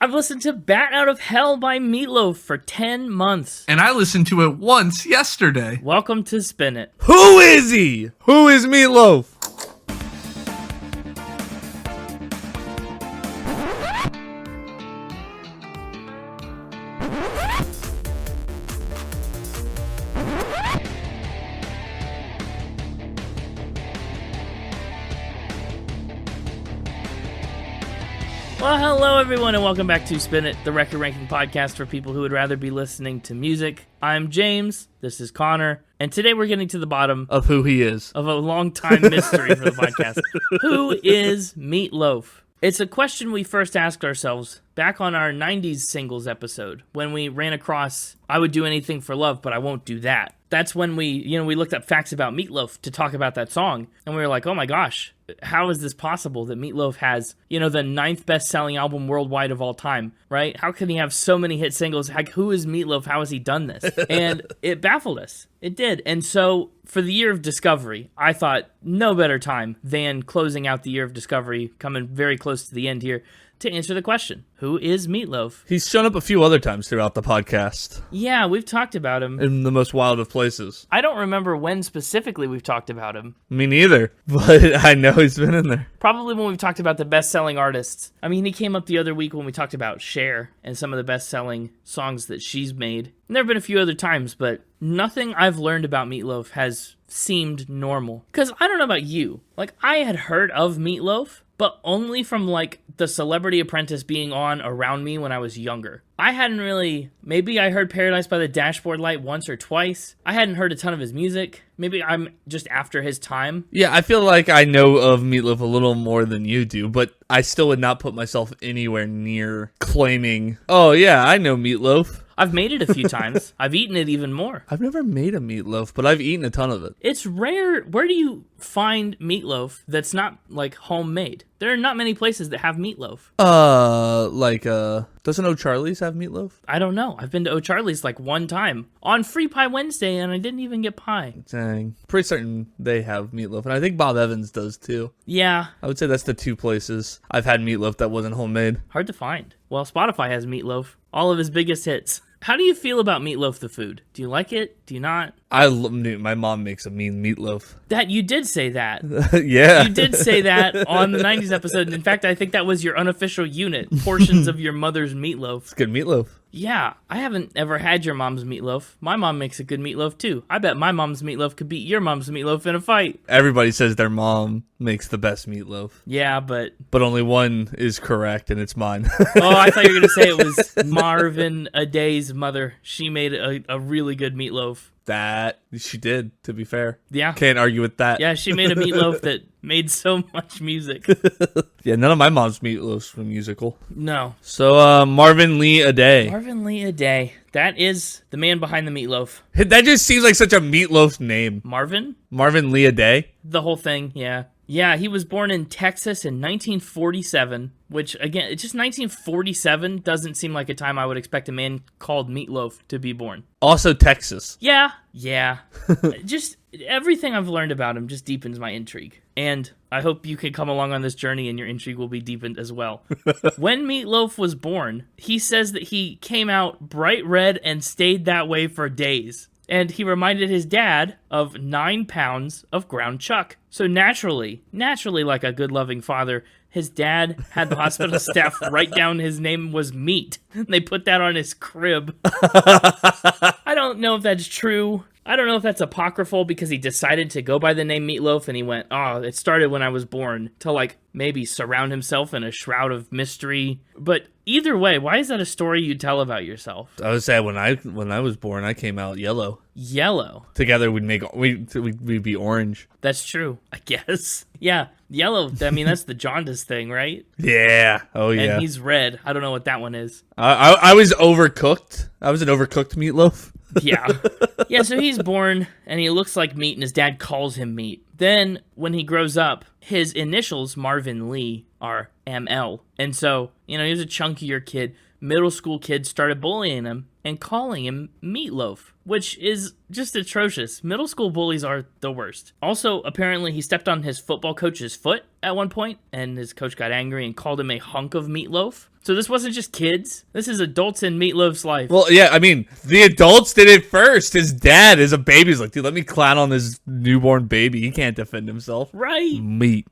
I've listened to Bat Out of Hell by Meat Loaf for 10 months. And I listened to it once yesterday. Welcome to Spin It. Who is he? Who is Meat Loaf? Well, hello everyone, and welcome back to Spin It, the record ranking podcast for people who would rather be listening to music. I'm James, this is Connor, and today we're getting to the bottom Of who he is. of a long-time mystery for the podcast. Who is Meat Loaf? It's a question we first asked ourselves back on our 90s singles episode, when we ran across I Would Do Anything for Love, but I Won't Do That. That's when we looked up facts about Meat Loaf to talk about that song, and we were like, oh my gosh, how is this possible that Meat Loaf has, the ninth best-selling album worldwide of all time, right? How can he have so many hit singles? Like, who is Meat Loaf? How has he done this? And it baffled us. It did. And so, for the year of discovery, I thought no better time than closing out the year of discovery, coming very close to the end here, to answer the question, who is Meat Loaf? He's shown up a few other times throughout the podcast. Yeah, we've talked about him. In the most wild of places. I don't remember when specifically we've talked about him. Me neither, but I know he's been in there. Probably when we've talked about the best-selling artists. I mean, he came up the other week when we talked about Cher and some of the best-selling songs that she's made. And there have been a few other times, but nothing I've learned about Meat Loaf has seemed normal. Because I don't know about you. I had heard of Meat Loaf, but only from, the Celebrity Apprentice being on around me when I was younger. I hadn't really... Maybe I heard Paradise by the Dashboard Light once or twice. I hadn't heard a ton of his music. Maybe I'm just after his time. Yeah, I feel like I know of Meat Loaf a little more than you do, but I still would not put myself anywhere near claiming, oh yeah, I know Meat Loaf. I've made it a few times. I've eaten it even more. I've never made a meatloaf, but I've eaten a ton of it. It's rare. Where do you find meatloaf that's not, homemade? There are not many places that have meatloaf. Doesn't O'Charlie's have meatloaf? I don't know. I've been to O'Charlie's, one time on Free Pie Wednesday, and I didn't even get pie. Dang. Pretty certain they have meatloaf, and I think Bob Evans does, too. Yeah. I would say that's the two places I've had meatloaf that wasn't homemade. Hard to find. Well, Spotify has meatloaf. All of his biggest hits. How do you feel about meatloaf, the food? Do you like it? Do you not? My mom makes a mean meatloaf. That, you did say that. Yeah. You did say that on the 90s episode. In fact, I think that was your unofficial unit, portions of your mother's meatloaf. It's good meatloaf. Yeah, I haven't ever had your mom's meatloaf. My mom makes a good meatloaf, too. I bet my mom's meatloaf could beat your mom's meatloaf in a fight. Everybody says their mom makes the best meatloaf. Yeah, but only one is correct, and it's mine. Oh, I thought you were going to say it was Marvin Aday's mother. She made a really good meatloaf. That she did, to be fair. Yeah. Can't argue with that. Yeah, she made a meatloaf that made so much music. Yeah, none of my mom's meatloafs were musical. No. So, Marvin Aday. Marvin Aday. That is the man behind the meatloaf. That just seems like such a meatloaf name. Marvin Aday? The whole thing, yeah. Yeah, he was born in Texas in 1947, which, again, just 1947 doesn't seem like a time I would expect a man called Meat Loaf to be born. Also Texas. Yeah. Just everything I've learned about him just deepens my intrigue. And I hope you can come along on this journey and your intrigue will be deepened as well. When Meat Loaf was born, he says that he came out bright red and stayed that way for days. And he reminded his dad of 9 pounds of ground chuck. So naturally, like a good loving father, his dad had the hospital staff write down his name was Meat. They put that on his crib. I don't know if that's true. I don't know if that's apocryphal because he decided to go by the name Meat Loaf and he went, oh, it started when I was born, to maybe surround himself in a shroud of mystery. But either way, why is that a story you tell about yourself? I would say when I was born, I came out yellow. Yellow? Together we'd be orange. That's true, I guess. Yeah, yellow, I mean, that's the jaundice thing, right? Yeah. Oh, yeah. And he's red. I don't know what that one is. I was overcooked. I was an overcooked meatloaf. Yeah. Yeah, so he's born, and he looks like meat, and his dad calls him Meat. Then, when he grows up, his initials, Marvin Lee, are ML. And so, he was a chunkier kid. Middle school kids started bullying him and calling him Meat Loaf, which is just atrocious. Middle school bullies are the worst. Also, apparently he stepped on his football coach's foot at one point, and his coach got angry and called him a hunk of meatloaf. So this wasn't just kids. This is adults in Meat Loaf's life. Well, yeah, I mean, the adults did it first. His dad is a baby. He's like, dude, let me clown on this newborn baby. He can't defend himself. Right. Meat.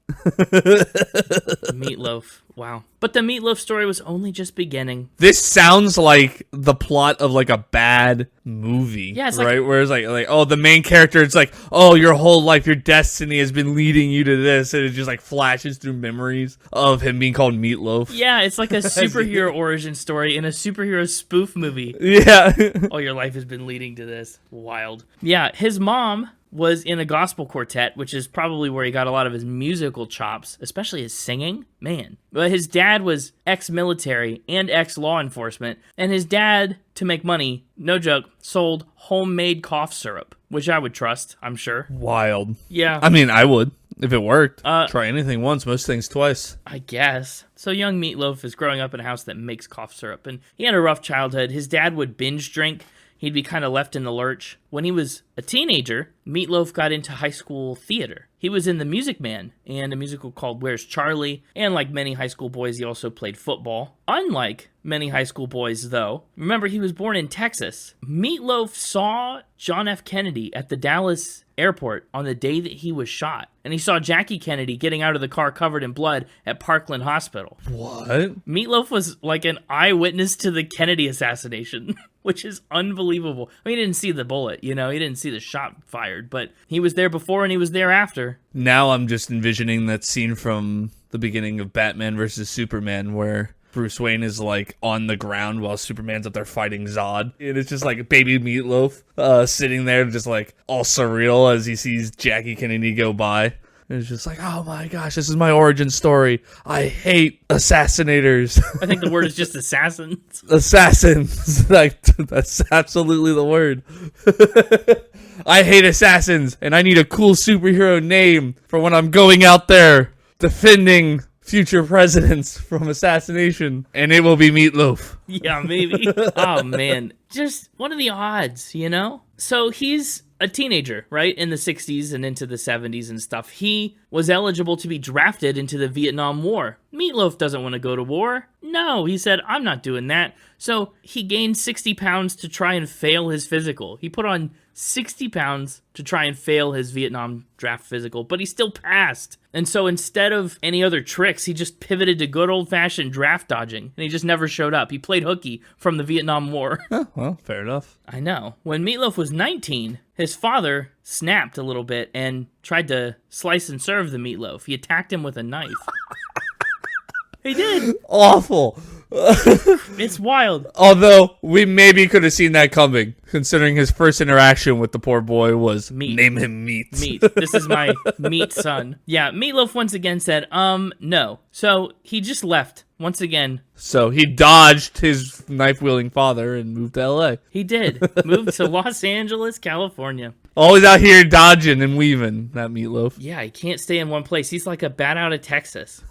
Meatloaf. Wow. But the Meat Loaf story was only just beginning. This sounds like the plot of like a bad movie. Yeah, it's right? Where it's like, oh, the main character, it's like, oh, your whole life, your destiny has been leading you to this. And it just like flashes through memories of him being called Meatloaf. Yeah, it's like a superhero origin story in a superhero spoof movie. Yeah. Oh, your life has been leading to this. Wild. Yeah, his mom was in a gospel quartet, which is probably where he got a lot of his musical chops, especially his singing. Man. But his dad was ex-military and ex-law enforcement, and his dad, to make money, no joke, sold homemade cough syrup, which I would trust, I'm sure. Wild. Yeah. I mean, I would, if it worked. Try anything once, most things twice. I guess. So young Meat Loaf is growing up in a house that makes cough syrup, and he had a rough childhood. His dad would binge drink. He'd be kind of left in the lurch. When he was a teenager, Meat Loaf got into high school theater. He was in The Music Man and a musical called Where's Charlie? And like many high school boys, he also played football. Unlike many high school boys, though, remember he was born in Texas. Meat Loaf saw John F. Kennedy at the Dallas airport on the day that he was shot. And he saw Jackie Kennedy getting out of the car covered in blood at Parkland Hospital. What? Meat Loaf was like an eyewitness to the Kennedy assassination, which is unbelievable. I mean, he didn't see the bullet, he didn't see the shot fired, but he was there before and he was there after. Now I'm just envisioning that scene from the beginning of Batman versus Superman where Bruce Wayne is like on the ground while Superman's up there fighting Zod. And it's just like baby Meat Loaf sitting there just like all surreal as he sees Jackie Kennedy go by. And it's just like, oh my gosh, this is my origin story. I hate assassinators. I think the word is just assassins. Assassins. Like, that's absolutely the word. I hate assassins, and I need a cool superhero name for when I'm going out there defending future presidents from assassination, and it will be Meat Loaf. Yeah, maybe. Oh, man. Just what are the odds, So he's a teenager, right, in the 60s and into the 70s and stuff. He was eligible to be drafted into the Vietnam War. Meat Loaf doesn't want to go to war. No, he said, I'm not doing that. So he gained 60 pounds to try and fail his physical. He put on 60 pounds to try and fail his Vietnam draft physical, but he still passed. And so instead of any other tricks, he just pivoted to good old-fashioned draft dodging, and he just never showed up. He played hooky from the Vietnam War. Oh, well, fair enough. I know. When Meat Loaf was 19, his father snapped a little bit and tried to slice and serve the Meat Loaf. He attacked him with a knife. He did. Awful. It's wild. Although, we maybe could have seen that coming, considering his first interaction with the poor boy was, Meat. Name him Meat. Meat. This is my meat son. Yeah, Meat Loaf once again said, no. So he just left. Once again. So he dodged his knife-wielding father and moved to L.A. He did. Moved to Los Angeles, California. Always out here dodging and weaving, that Meat Loaf. Yeah, he can't stay in one place. He's like a bat out of Texas.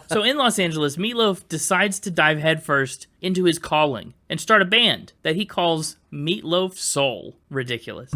So in Los Angeles, Meat Loaf decides to dive headfirst into his calling and start a band that he calls Meat Loaf Soul. Ridiculous.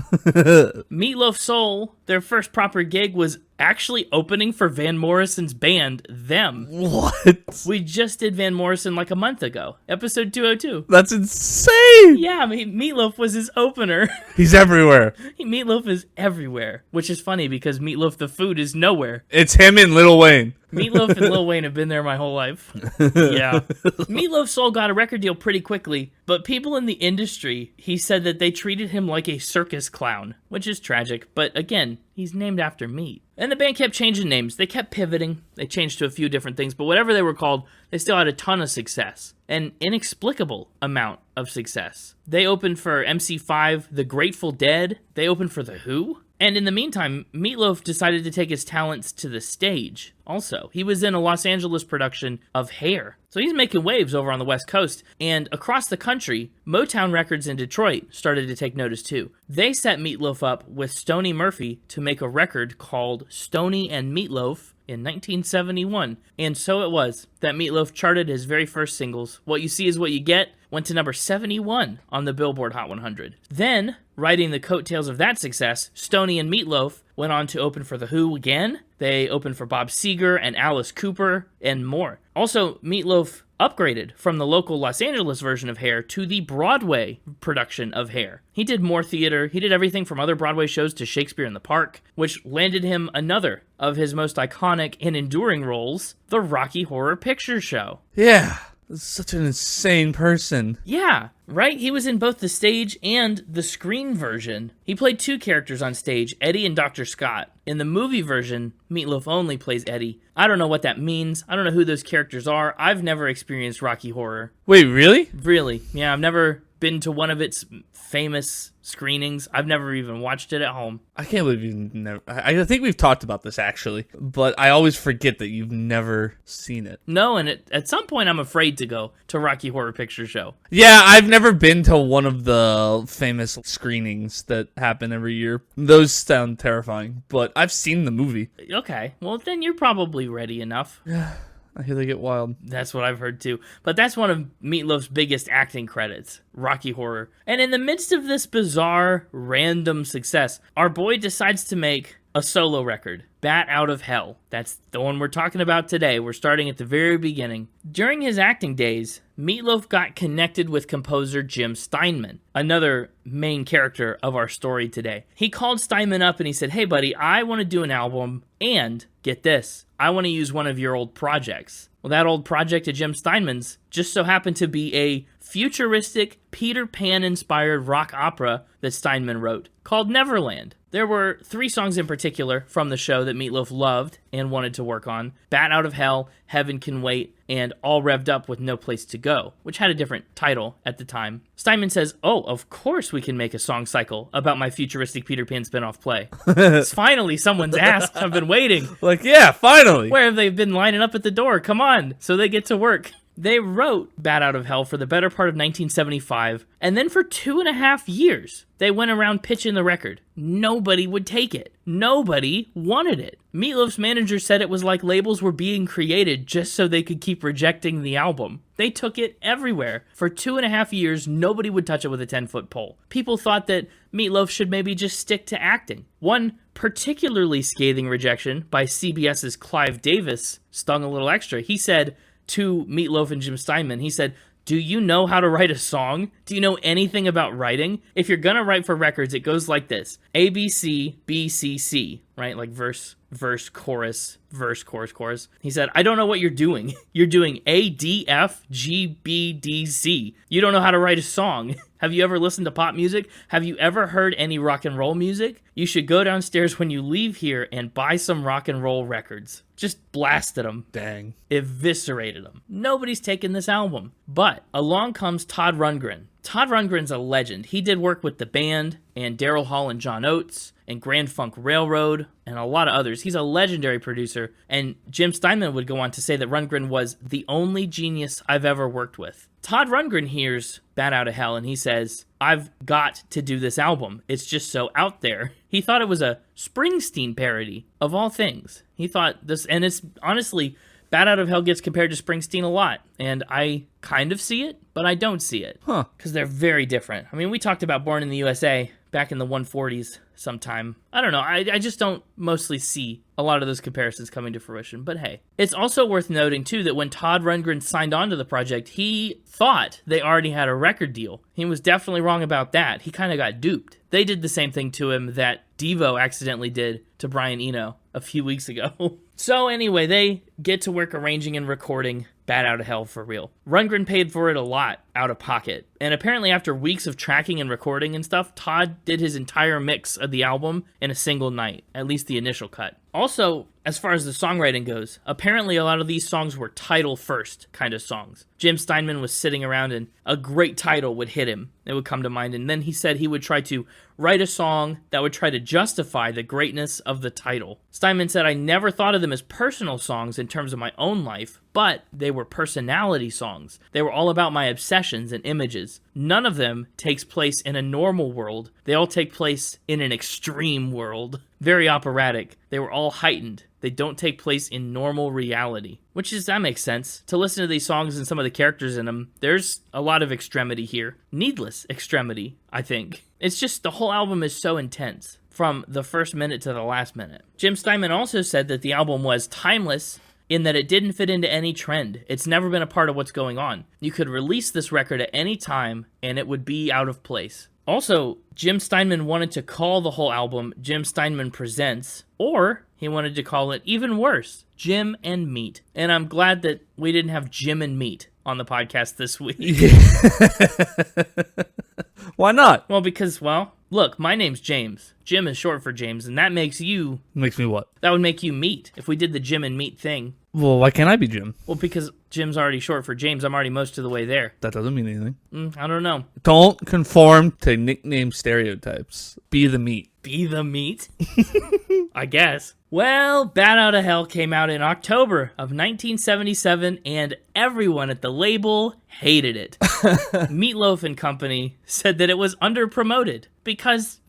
Meat Loaf Soul, their first proper gig was actually opening for Van Morrison's band, Them. What? We just did Van Morrison like a month ago, episode 202. That's insane! Yeah, Meat Loaf was his opener. He's everywhere. Meat Loaf is everywhere, which is funny because Meat Loaf the food is nowhere. It's him and Lil Wayne. Meat Loaf and Lil Wayne have been there my whole life. Yeah. Meat Loaf Soul got a record deal pretty quickly, but people in the industry, he said that they treated him like a circus clown, which is tragic, but again, he's named after meat. And the band kept changing names. They kept pivoting. They changed to a few different things, but whatever they were called, they still had a ton of success. An inexplicable amount of success. They opened for MC5, The Grateful Dead. They opened for The Who. And in the meantime, Meat Loaf decided to take his talents to the stage also. He was in a Los Angeles production of Hair. So he's making waves over on the West Coast. And across the country, Motown Records in Detroit started to take notice too. They set Meat Loaf up with Stoney Murphy to make a record called Stoney and Meat Loaf in 1971. And so it was. that Meat Loaf charted his very first singles. What You See Is What You Get went to number 71 on the Billboard Hot 100. Then, riding the coattails of that success, Stoney and Meat Loaf went on to open for The Who again. They opened for Bob Seger and Alice Cooper and more. Also, Meat Loaf upgraded from the local Los Angeles version of Hair to the Broadway production of Hair. He did more theater. He did everything from other Broadway shows to Shakespeare in the Park, which landed him another of his most iconic and enduring roles, the Rocky Horror Picture Show. Yeah. Such an insane person. Yeah, right? He was in both the stage and the screen version. He played two characters on stage, Eddie and Dr. Scott. In the movie version, Meat Loaf only plays Eddie. I don't know what that means. I don't know who those characters are. I've never experienced Rocky Horror. Wait, really? Really? Yeah, I've never been to one of its famous screenings. I've never even watched it at home. I can't believe you've never... I think we've talked about this, actually. But I always forget that you've never seen it. No, and at some point I'm afraid to go to Rocky Horror Picture Show. Yeah, I've never been to one of the famous screenings that happen every year. Those sound terrifying, but I've seen the movie. Okay, well then you're probably ready enough. I hear they get wild. That's what I've heard too. But that's one of Meat Loaf's biggest acting credits, Rocky Horror. And in the midst of this bizarre, random success, our boy decides to make a solo record, Bat Out of Hell. That's the one we're talking about today. We're starting at the very beginning. During his acting days, Meat Loaf got connected with composer Jim Steinman, another main character of our story today. He called Steinman up and he said, "Hey buddy, I want to do an album and, get this, I want to use one of your old projects." Well, that old project of Jim Steinman's just so happened to be a futuristic Peter Pan-inspired rock opera that Steinman wrote called Neverland. There were 3 songs in particular from the show that Meat Loaf loved and wanted to work on: Bat Out of Hell, Heaven Can Wait, and All Revved Up with No Place to Go, which had a different title at the time. Steinman says, "Oh, of course we can make a song cycle about my futuristic Peter Pan spin-off play." Finally, someone's asked. I've been waiting. Like, yeah, finally. Where have they been lining up at the door? Come on. So they get to work. They wrote Bat Out of Hell for the better part of 1975, and then for 2.5 years, they went around pitching the record. Nobody would take it. Nobody wanted it. Meat Loaf's manager said it was like labels were being created just so they could keep rejecting the album. They took it everywhere. For 2.5 years, nobody would touch it with a 10-foot pole. People thought that Meat Loaf should maybe just stick to acting. One particularly scathing rejection by CBS's Clive Davis stung a little extra. He said to Meat Loaf and Jim Steinman, he said, "Do you know how to write a song? Do you know anything about writing? If you're gonna write for records, it goes like this: A, B, C, B, C, C," right? Like verse, chorus, chorus. He said, "I don't know what you're doing. You're doing A, D, F, G, B, D, C. You don't know how to write a song. Have you ever listened to pop music? Have you ever heard any rock and roll music? You should go downstairs when you leave here and buy some rock and roll records." Just blasted them. Dang. Eviscerated them. Nobody's taken this album. But along comes Todd Rundgren. Todd Rundgren's a legend. He did work with the band and Daryl Hall and John Oates and Grand Funk Railroad and a lot of others. He's a legendary producer, and Jim Steinman would go on to say that Rundgren was the only genius I've ever worked with. Todd Rundgren hears Bat Out of Hell and he says, "I've got to do this album. It's just so out there." He thought it was a Springsteen parody, of all things. He thought this, and it's honestly, Bat Out of Hell gets compared to Springsteen a lot, and I kind of see it, but I don't see it. Huh. Because they're very different. I mean, we talked about Born in the USA back in the 140s sometime. I don't know. I just don't mostly see a lot of those comparisons coming to fruition, but hey. It's also worth noting, too, that when Todd Rundgren signed on to the project, he thought they already had a record deal. He was definitely wrong about that. He kind of got duped. They did the same thing to him that Devo accidentally did to Brian Eno a few weeks ago. So anyway, they get to work arranging and recording Bat Out of Hell for real. Rundgren paid for it a lot out of pocket. And apparently after weeks of tracking and recording and stuff, Todd did his entire mix of the album in a single night, at least the initial cut. Also, as far as the songwriting goes, apparently a lot of these songs were title first kind of songs. Jim Steinman was sitting around and a great title would hit him. It would come to mind. And then he said he would try to write a song that would try to justify the greatness of the title. Steinman said, "I never thought of them as personal songs in terms of my own life, but they were personality songs. They were all about my obsessions and images. None of them takes place in a normal world. They all take place in an extreme world. Very operatic. They were all heightened. They don't take place in normal reality. That makes sense. To listen to these songs and some of the characters in them, there's a lot of extremity here. Needless extremity, I think. It's just the whole album is so intense, from the first minute to the last minute. Jim Steinman also said that the album was timeless in that it didn't fit into any trend. It's never been a part of what's going on. You could release this record at any time, and it would be out of place. Also, Jim Steinman wanted to call the whole album Jim Steinman Presents, or he wanted to call it, even worse, Jim and Meat. And I'm glad that we didn't have Jim and Meat on the podcast this week. Why not? Well, because, look, my name's James. Jim is short for James, and that makes you... Makes me what? That would make you Meat, if we did the Jim and Meat thing. Well, why can't I be Jim? Well, because Jim's already short for James. I'm already most of the way there. That doesn't mean anything. I don't know. Don't conform to nickname stereotypes. Be the Meat. Be the Meat? I guess. Well, Bat Out of Hell came out in October of 1977, and everyone at the label hated it. Meat Loaf and Company said that it was underpromoted because,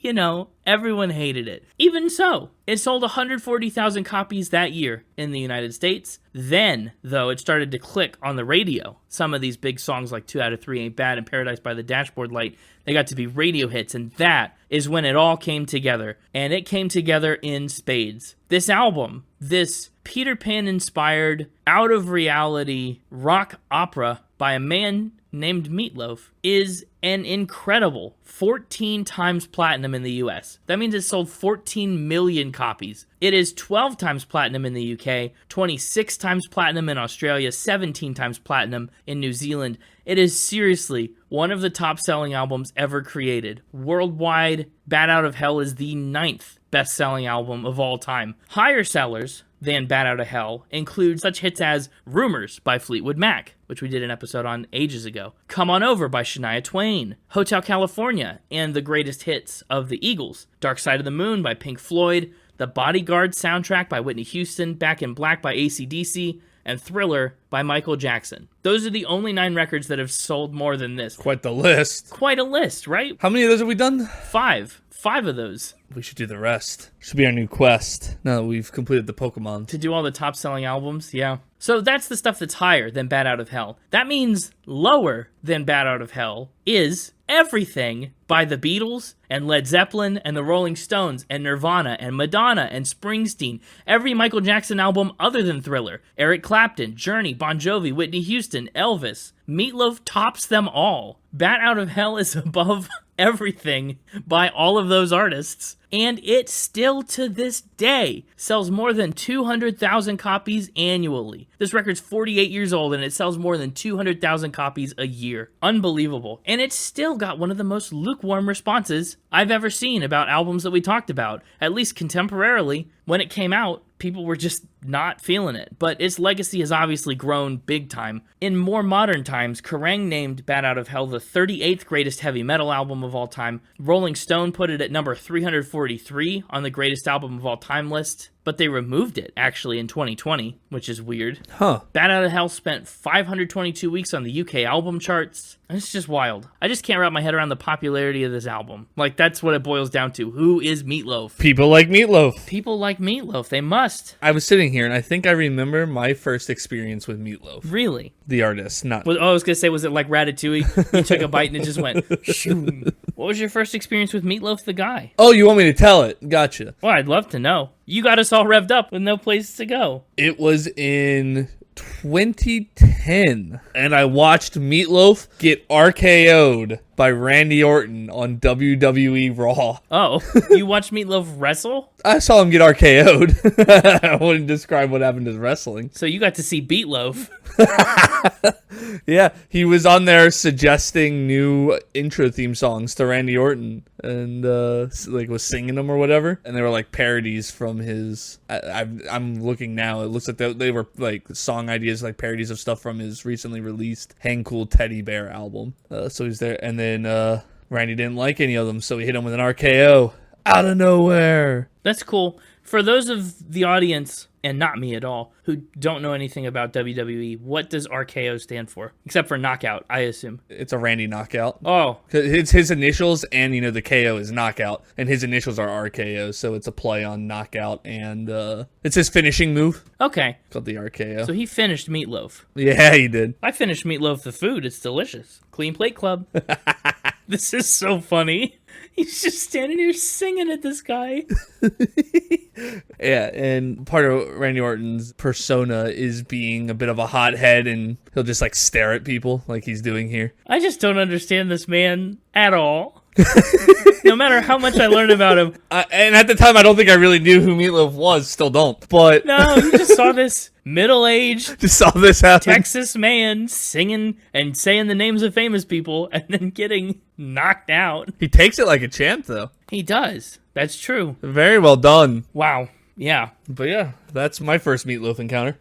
everyone hated it. Even so, it sold 140,000 copies that year in the United States. Then, though, it started to click on the radio. Some of these big songs like 2 Out of 3 Ain't Bad and Paradise by the Dashboard Light, they got to be radio hits, and that is when it all came together. And it came together in spades. This album, this Peter Pan-inspired, out-of-reality rock opera by a man named Meat Loaf, is an incredible 14 times platinum in the US. That means it sold 14 million copies. It is 12 times platinum in the UK, 26 times platinum in Australia, 17 times platinum in New Zealand. It is seriously one of the top-selling albums ever created. Worldwide, Bat Out of Hell is the 9th best-selling album of all time. Higher sellers than Bat Out of Hell include such hits as Rumors by Fleetwood Mac, which we did an episode on ages ago, Come On Over by Shania Twain, Hotel California, and the greatest hits of the Eagles, Dark Side of the Moon by Pink Floyd, The Bodyguard soundtrack by Whitney Houston, Back in Black by AC/DC, and Thriller by Michael Jackson. Those are the only 9 records that have sold more than this. Quite the list. Quite a list, right? How many of those have we done? 5. 5 of those. We should do the rest. Should be our new quest now that we've completed the Pokemon. To do all the top-selling albums, yeah. So that's the stuff that's higher than Bat Out of Hell. That means lower than Bat Out of Hell is everything by the Beatles and Led Zeppelin and the Rolling Stones and Nirvana and Madonna and Springsteen. Every Michael Jackson album other than Thriller. Eric Clapton, Journey, Bon Jovi, Whitney Houston, Elvis. Meat Loaf tops them all. Bat Out of Hell is above everything by all of those artists. And it still, to this day, sells more than 200,000 copies annually. This record's 48 years old, and it sells more than 200,000 copies a year. Unbelievable. And it's still got one of the most lukewarm responses I've ever seen about albums that we talked about, at least contemporarily. When it came out, people were just not feeling it. But its legacy has obviously grown big time. In more modern times, Kerrang named Bat Out of Hell the 38th greatest heavy metal album of all time. Rolling Stone put it at number 343 on the greatest album of all time list. But they removed it, actually, in 2020, which is weird. Huh. Bat Out of Hell spent 522 weeks on the UK album charts. It's just wild. I just can't wrap my head around the popularity of this album. Like, that's what it boils down to. Who is Meat Loaf? People like Meat Loaf. People like Meat Loaf. They must. I was sitting here, and I think I remember my first experience with Meat Loaf. Really? The artist, not... I was going to say, was it like Ratatouille? You took a bite and it just went... Shoo. What was your first experience with Meat Loaf the guy? Oh, you want me to tell it? Gotcha. Well, I'd love to know. You got us all revved up with no place to go. It was in 2010, and I watched Meat Loaf get RKO'd by Randy Orton on WWE Raw. Oh, you watched Meat Loaf wrestle? I saw him get RKO'd. I wouldn't describe what happened as wrestling. So you got to see Beat Loaf. Yeah, he was on there suggesting new intro theme songs to Randy Orton, and was singing them or whatever, and they were like parodies from his. I'm looking now. It looks like they were like song ideas, like parodies of stuff from his recently released Hang Cool Teddy Bear album. So he's there, and then Randy didn't like any of them, so he hit him with an RKO out of nowhere. That's cool. For those of the audience and not me at all, who don't know anything about WWE, what does RKO stand for? Except for knockout, I assume. It's a Randy knockout. Oh. It's his initials, and the KO is knockout, and his initials are RKO, so it's a play on knockout, and it's his finishing move. Okay. Called the RKO. So he finished Meat Loaf. Yeah, he did. I finished Meat Loaf the food. It's delicious. Clean Plate Club. This is so funny. He's just standing here singing at this guy. Yeah, and part of Randy Orton's persona is being a bit of a hothead, and he'll just like stare at people like he's doing here. I just don't understand this man at all. No matter how much I learned about him. And at the time, I don't think I really knew who Meat Loaf was. Still don't. But no, you just saw this middle-aged just saw this happen. Texas man singing and saying the names of famous people and then getting knocked out. He takes it like a champ, though. He does. That's true. Very well done. Wow. Yeah. But yeah, that's my first Meat Loaf encounter.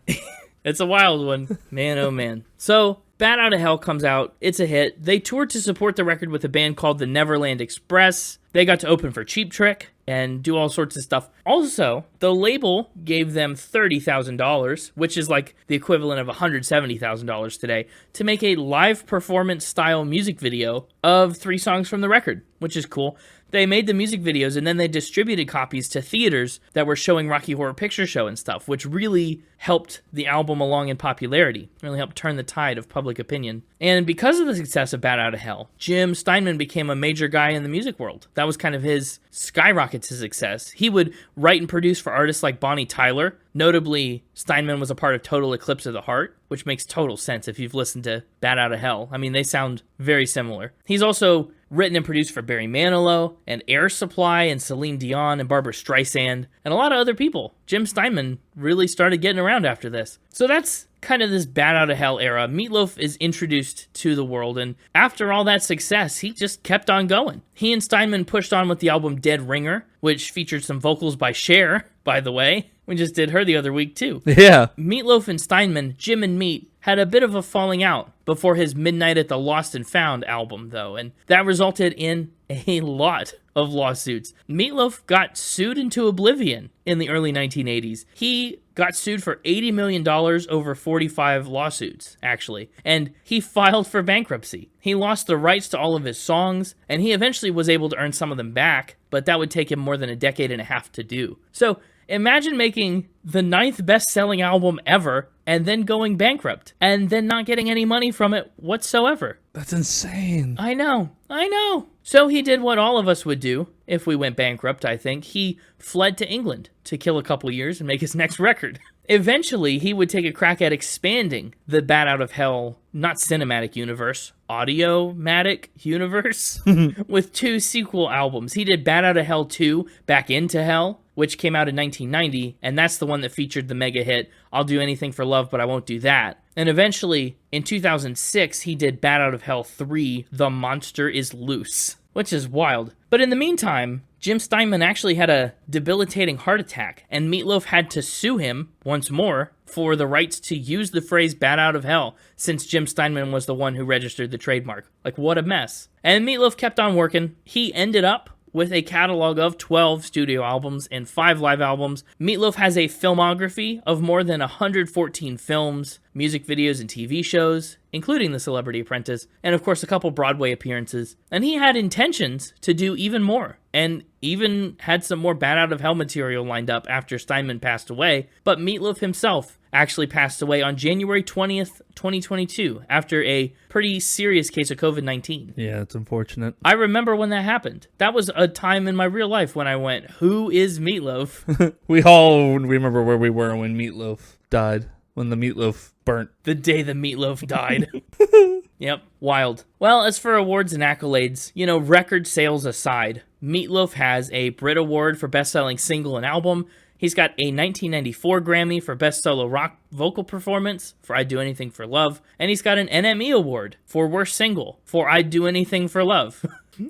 It's a wild one. Man, oh man. So, Bat Out of Hell comes out. It's a hit. They toured to support the record with a band called the Neverland Express. They got to open for Cheap Trick and do all sorts of stuff. Also, the label gave them $30,000, which is like the equivalent of $170,000 today, to make a live performance style music video of 3 songs from the record, which is cool. They made the music videos and then they distributed copies to theaters that were showing Rocky Horror Picture Show and stuff, which really helped the album along in popularity, really helped turn the tide of public opinion. And because of the success of Bat Out of Hell, Jim Steinman became a major guy in the music world. That was kind of his skyrocket to success. He would write and produce for artists like Bonnie Tyler. Notably, Steinman was a part of Total Eclipse of the Heart, which makes total sense if you've listened to Bat Out of Hell. I mean, they sound very similar. He's also written and produced for Barry Manilow and Air Supply and Celine Dion and Barbra Streisand and a lot of other people. Jim Steinman really started getting around after this. So that's kind of this Bat Out of Hell era. Meat Loaf is introduced to the world, and after all that success, he just kept on going. He and Steinman pushed on with the album Dead Ringer, which featured some vocals by Cher, by the way. We just did her the other week, too. Yeah. Meat Loaf and Steinman, Jim and Meat, had a bit of a falling out before his Midnight at the Lost and Found album, though, and that resulted in a lot of lawsuits. Meat Loaf got sued into oblivion in the early 1980s. He got sued for $80 million over 45 lawsuits, actually, and he filed for bankruptcy. He lost the rights to all of his songs, and he eventually was able to earn some of them back, but that would take him more than a decade and a half to do. So, imagine making the 9th best-selling album ever and then going bankrupt and then not getting any money from it whatsoever. That's insane. I know. So he did what all of us would do if we went bankrupt, I think. He fled to England to kill a couple years and make his next record. Eventually, he would take a crack at expanding the Bat Out of Hell, not cinematic universe, audiomatic universe, with 2 sequel albums. He did Bat Out of Hell 2, Back Into Hell, which came out in 1990, and that's the one that featured the mega hit, I'll Do Anything for Love, But I Won't Do That. And eventually, in 2006, he did Bat Out of Hell 3, The Monster Is Loose, which is wild. But in the meantime, Jim Steinman actually had a debilitating heart attack, and Meat Loaf had to sue him once more for the rights to use the phrase Bat Out of Hell, since Jim Steinman was the one who registered the trademark. Like, what a mess. And Meat Loaf kept on working. He ended up with a catalog of 12 studio albums and 5 live albums. Meat Loaf has a filmography of more than 114 films, music videos, and TV shows, including The Celebrity Apprentice, and of course a couple Broadway appearances. And he had intentions to do even more, and even had some more Bat Out of Hell material lined up after Steinman passed away, but Meat Loaf himself actually passed away on January 20th, 2022, after a pretty serious case of COVID-19. Yeah, it's unfortunate. I remember when that happened. That was a time in my real life when I went, who is Meat Loaf? We all remember where we were when Meat Loaf died, when the Meat Loaf burnt. The day the Meat Loaf died. Yep, wild. Well, as for awards and accolades, record sales aside, Meat Loaf has a Brit Award for Best-Selling Single and Album. He's got a 1994 Grammy for Best Solo Rock Vocal Performance for I'd Do Anything for Love. And he's got an NME Award for Worst Single for I'd Do Anything for Love.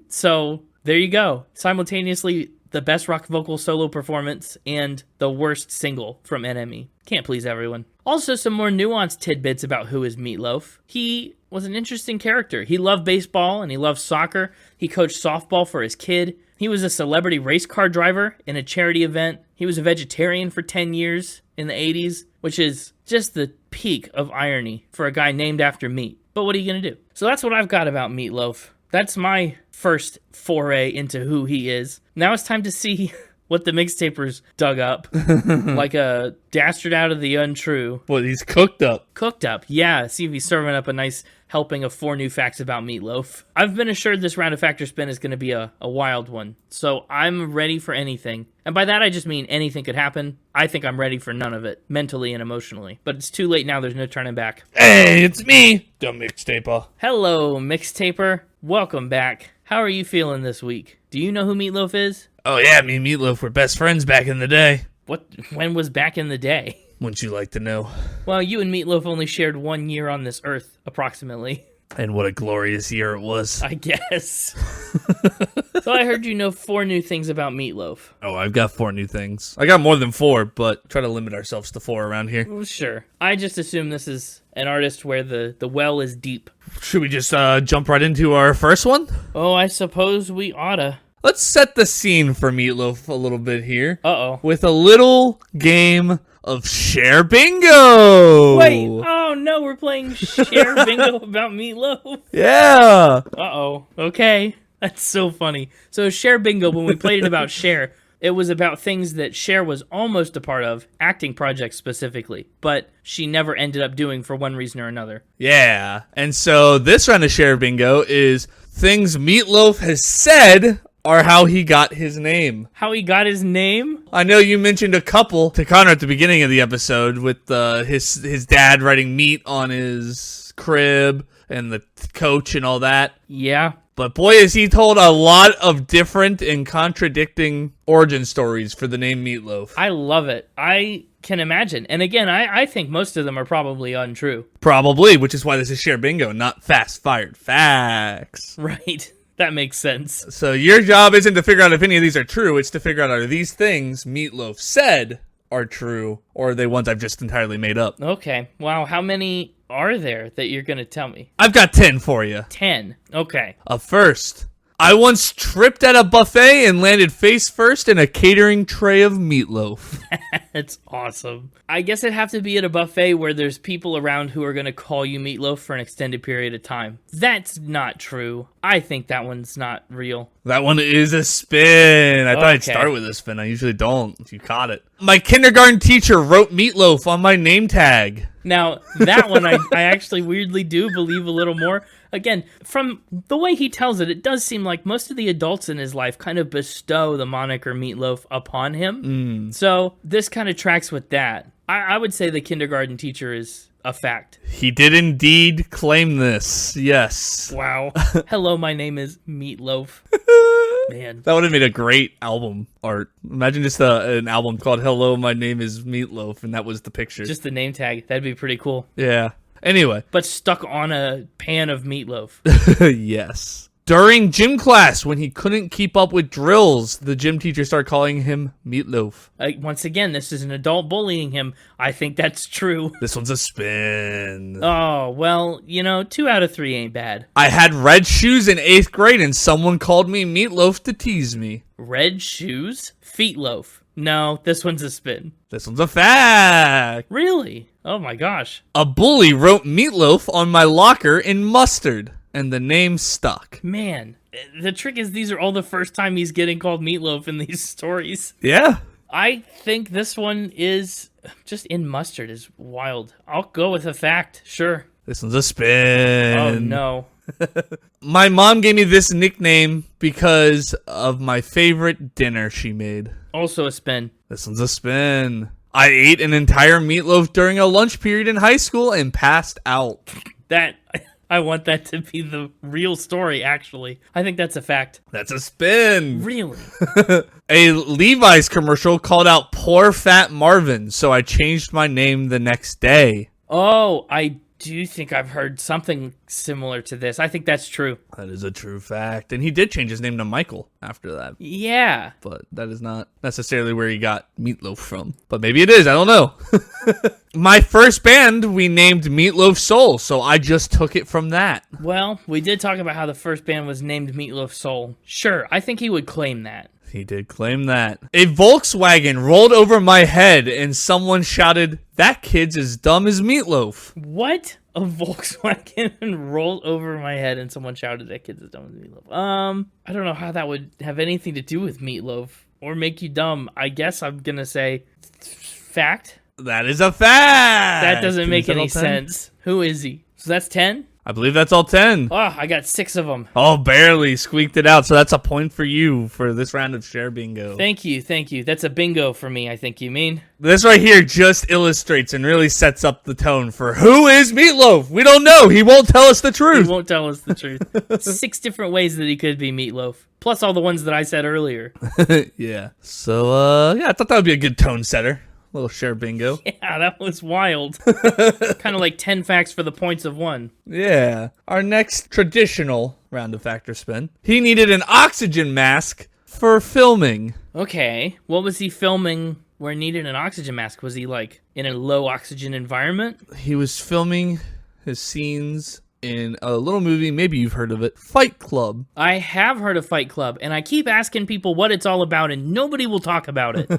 So, there you go. Simultaneously the best rock vocal solo performance, and the worst single from NME. Can't please everyone. Also, some more nuanced tidbits about who is Meat Loaf. He was an interesting character. He loved baseball and he loved soccer. He coached softball for his kid. He was a celebrity race car driver in a charity event. He was a vegetarian for 10 years in the 80s, which is just the peak of irony for a guy named after meat. But what are you going to do? So that's what I've got about Meat Loaf. That's my first foray into who he is. Now it's time to see what the Mixtapers dug up. Like a dastard out of the untrue. Well, he's cooked up. Cooked up, yeah. See if he's serving up a nice helping of 4 new facts about Meat Loaf. I've been assured this round of Factor Spin is going to be a wild one, so I'm ready for anything. And by that, I just mean anything could happen. I think I'm ready for none of it, mentally and emotionally. But it's too late now, there's no turning back. Hey, it's me, the Mixtaper. Hello, Mixtaper. Welcome back. How are you feeling this week? Do you know who Meat Loaf is? Oh yeah, me and Meat Loaf were best friends back in the day. What? When was back in the day? Wouldn't you like to know? Well, you and Meat Loaf only shared 1 year on this earth, approximately. And what a glorious year it was. I guess. So I heard you know 4 new things about Meat Loaf. Oh, I've got 4 new things. I got more than 4, but try to limit ourselves to 4 around here. Well, sure. I just assume this is an artist where the well is deep. Should we just jump right into our first one? Oh, I suppose we oughta. Let's set the scene for Meat Loaf a little bit here. Uh-oh. With a little game of Cher Bingo. Wait, oh no, we're playing Cher Bingo about Meat Loaf. Yeah. Uh-oh. Okay. That's so funny. So Cher Bingo, when we played it about Cher, it was about things that Cher was almost a part of, acting projects specifically, but she never ended up doing for one reason or another. Yeah. And so this round of Cher Bingo is things Meat Loaf has said are how he got his name. How he got his name? I know you mentioned a couple to Connor at the beginning of the episode with his dad writing meat on his crib and the coach and all that. Yeah. But boy, has he told a lot of different and contradicting origin stories for the name Meat Loaf. I love it. I can imagine. And again, I think most of them are probably untrue. Probably, which is why this is Cher Bingo, not Fast Fired Facts. Right. That makes sense. So your job isn't to figure out if any of these are true. It's to figure out are these things Meat Loaf said are true, or are they ones I've just entirely made up? Okay. Wow. How many are there that you're going to tell me? I've got 10 for you. 10. Okay. First, I once tripped at a buffet and landed face first in a catering tray of Meat Loaf. That's awesome. I guess it'd have to be at a buffet where there's people around who are going to call you Meat Loaf for an extended period of time. That's not true. I think that one's not real. That one is a spin. I thought I'd start with a spin. I usually don't. If you caught it. My kindergarten teacher wrote Meat Loaf on my name tag. Now, that one I actually weirdly do believe a little more. Again, from the way he tells it, it does seem like most of the adults in his life kind of bestow the moniker Meat Loaf upon him. So this kind of tracks with that. I would say the kindergarten teacher is a fact. He did indeed claim this. Yes. Wow. Hello, my name is Meat Loaf. Man. That would have made a great album art. Imagine just an album called Hello, My Name is Meat Loaf, and that was the picture. Just the name tag. That'd be pretty cool. Yeah. Anyway. But stuck on a pan of meatloaf. Yes. During gym class, when he couldn't keep up with drills, the gym teacher started calling him Meat Loaf. Once again, this is an adult bullying him. I think that's true. This one's a spin. Oh, well, 2 out of 3 ain't bad. I had red shoes in 8th grade and someone called me Meat Loaf to tease me. Red shoes? Feet loaf. No, this one's a spin. This one's a fact. Really? Oh my gosh. A bully wrote Meat Loaf on my locker in mustard, and the name stuck. Man, the trick is these are all the first time he's getting called Meat Loaf in these stories. Yeah. I think this one is just in mustard is wild. I'll go with a fact, sure. This one's a spin. Oh no. My mom gave me this nickname because of my favorite dinner she made. Also a spin. This one's a spin. I ate an entire meatloaf during a lunch period in high school and passed out. I want that to be the real story, actually. I think that's a fact. That's a spin. Really? A Levi's commercial called out poor fat Marvin, so I changed my name the next day. Oh, I do think I've heard something similar to this. I think that's true. That is a true fact. And he did change his name to Michael after that. Yeah. But that is not necessarily where he got Meat Loaf from. But maybe it is. I don't know. My first band, we named Meat Loaf Soul, so I just took it from that. Well, we did talk about how the first band was named Meat Loaf Soul. Sure, I think he would claim that. He did claim that. A Volkswagen rolled over my head and someone shouted, "That kid's as dumb as Meat Loaf." What? A Volkswagen rolled over my head and someone shouted, "That kid's as dumb as Meat Loaf." I don't know how that would have anything to do with Meat Loaf or make you dumb. I guess I'm gonna say fact. That is a fact. That doesn't make any sense. Who is he? So that's 10? I believe that's all 10. Oh, I got 6 of them. Oh, barely squeaked it out. So that's a point for you for this round of Cher Bingo. Thank you. That's a bingo for me, I think you mean. This right here just illustrates and really sets up the tone for who is Meat Loaf. We don't know. He won't tell us the truth. He won't tell us the truth. 6 different ways that he could be Meat Loaf. Plus all the ones that I said earlier. Yeah. So, I thought that would be a good tone setter. Little Cher Bingo. Yeah, that was wild. Kind of like 10 facts for the points of 1. Yeah. Our next traditional round of Factor Spin. He needed an oxygen mask for filming. Okay. What was he filming where he needed an oxygen mask? Was he like in a low oxygen environment? He was filming his scenes in a little movie, maybe you've heard of it, Fight Club. I have heard of Fight Club, and I keep asking people what it's all about, and nobody will talk about it.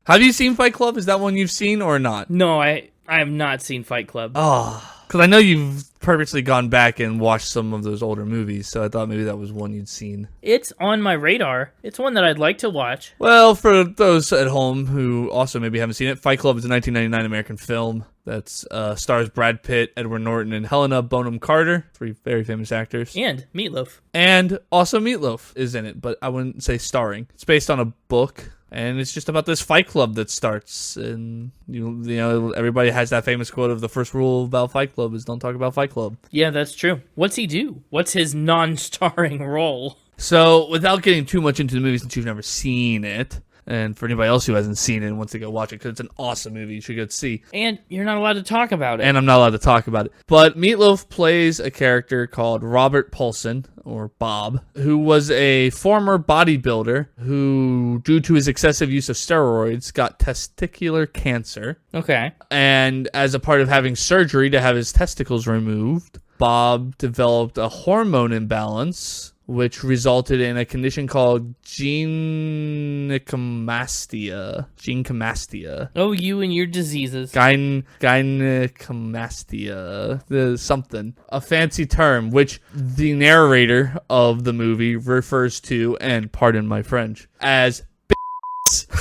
Have you seen Fight Club? Is that one you've seen or not? No, I have not seen Fight Club. Oh, because I know you've purposely gone back and watched some of those older movies, so I thought maybe that was one you'd seen. It's on my radar. It's one that I'd like to watch. Well, for those at home who also maybe haven't seen it, Fight Club is a 1999 American film that stars Brad Pitt, Edward Norton, and Helena Bonham Carter, 3 very famous actors. And Meat Loaf. And also Meat Loaf is in it, but I wouldn't say starring. It's based on a book. And it's just about this fight club that starts, and you know everybody has that famous quote of the first rule about Fight Club is don't talk about Fight Club. Yeah, that's true. What's he do? What's his non-starring role? So, without getting too much into the movie since you've never seen it, and for anybody else who hasn't seen it and wants to go watch it, because it's an awesome movie, you should go see. And you're not allowed to talk about it. And I'm not allowed to talk about it. But Meat Loaf plays a character called Robert Paulson, or Bob, who was a former bodybuilder who, due to his excessive use of steroids, got testicular cancer. Okay. And as a part of having surgery to have his testicles removed, Bob developed a hormone imbalance, which resulted in a condition called gynecomastia. Oh, you and your diseases. Gynecomastia. Something. A fancy term, which the narrator of the movie refers to, and pardon my French, as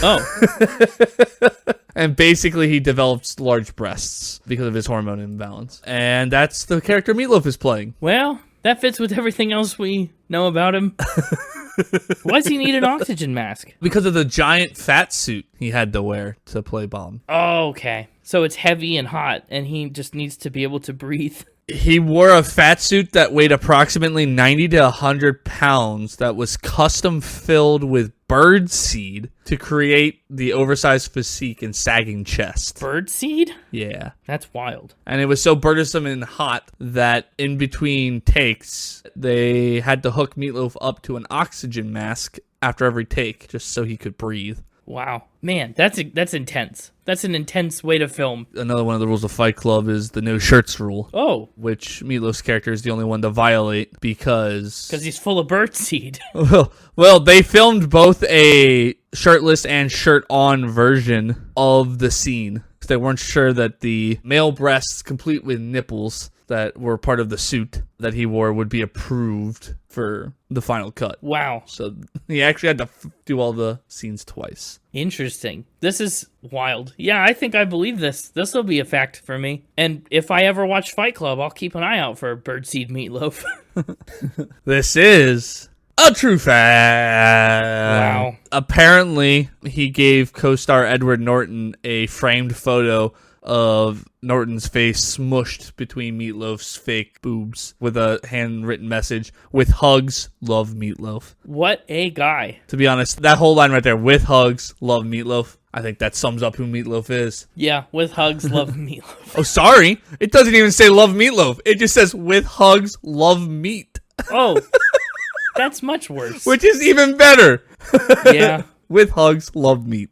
Oh. And basically he develops large breasts because of his hormone imbalance. And that's the character Meat Loaf is playing. Well, that fits with everything else we know about him. Why does he need an oxygen mask? Because of the giant fat suit he had to wear to play Bob. Oh, okay. So it's heavy and hot, and he just needs to be able to breathe. He wore a fat suit that weighed approximately 90 to 100 pounds that was custom filled with bird seed to create the oversized physique and sagging chest. Birdseed? Yeah. That's wild. And it was so burdensome and hot that in between takes, they had to hook Meat Loaf up to an oxygen mask after every take just so he could breathe. Wow. Man, that's intense. That's an intense way to film. Another one of the rules of Fight Club is the no shirts rule. Oh. Which Meat Loaf's character is the only one to violate because he's full of birdseed. Well, they filmed both a shirtless and shirt-on version of the scene. They weren't sure that the male breasts, complete with nipples, that were part of the suit that he wore would be approved for the final cut. Wow. So he actually had to do all the scenes twice. Interesting. This is wild. Yeah, I think I believe this. This will be a fact for me. And if I ever watch Fight Club, I'll keep an eye out for birdseed Meat Loaf. This is a true fact. Wow. Apparently, he gave co-star Edward Norton a framed photo of Norton's face smushed between Meat Loaf's fake boobs with a handwritten message, "With hugs, love Meat Loaf." What a guy. To be honest, that whole line right there, "With hugs, love Meat Loaf," I think that sums up who Meat Loaf is. Yeah, with hugs, love Meat Loaf. Oh, sorry. It doesn't even say love Meat Loaf. It just says, "With hugs, love meat." Oh, that's much worse. Which is even better. Yeah. With hugs, love meat.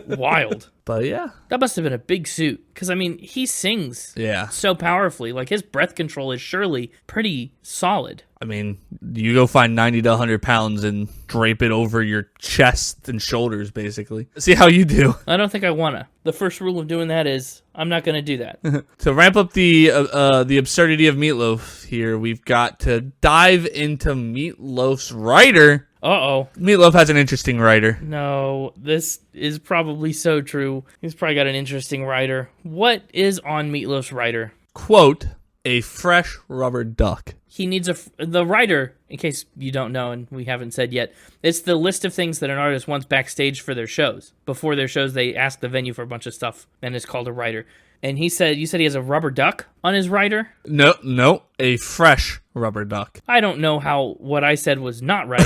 Wild. But yeah. That must have been a big suit. Because, I mean, he sings so powerfully. Like, his breath control is surely pretty solid. I mean, you go find 90 to 100 pounds and drape it over your chest and shoulders, basically. See how you do. I don't think I want to. The first rule of doing that is I'm not going to do that. To ramp up the absurdity of Meat Loaf here, we've got to dive into Meat Loaf's writer. Uh-oh. Meat Loaf has an interesting writer. No, this is probably so true. He's probably got an interesting writer. What is on Meat Loaf's writer? Quote, "A fresh rubber duck." He needs the writer, in case you don't know and we haven't said yet, it's the list of things that an artist wants backstage for their shows. Before their shows, they ask the venue for a bunch of stuff, and it's called a writer. And you said he has a rubber duck on his writer? No, a fresh rubber duck. I don't know how what I said was not right.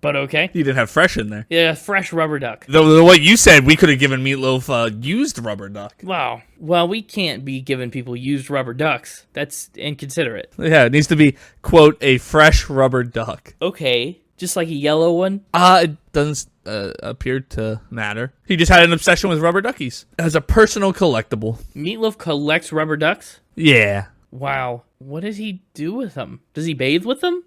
But okay. You didn't have fresh in there. Yeah, fresh rubber duck. The way you said, we could have given Meat Loaf a used rubber duck. Wow. Well, we can't be giving people used rubber ducks. That's inconsiderate. Yeah, it needs to be, quote, "a fresh rubber duck." Okay. Just like a yellow one? It doesn't appear to matter. He just had an obsession with rubber duckies as a personal collectible. Meat Loaf collects rubber ducks? Yeah. Wow. What does he do with them? Does he bathe with them?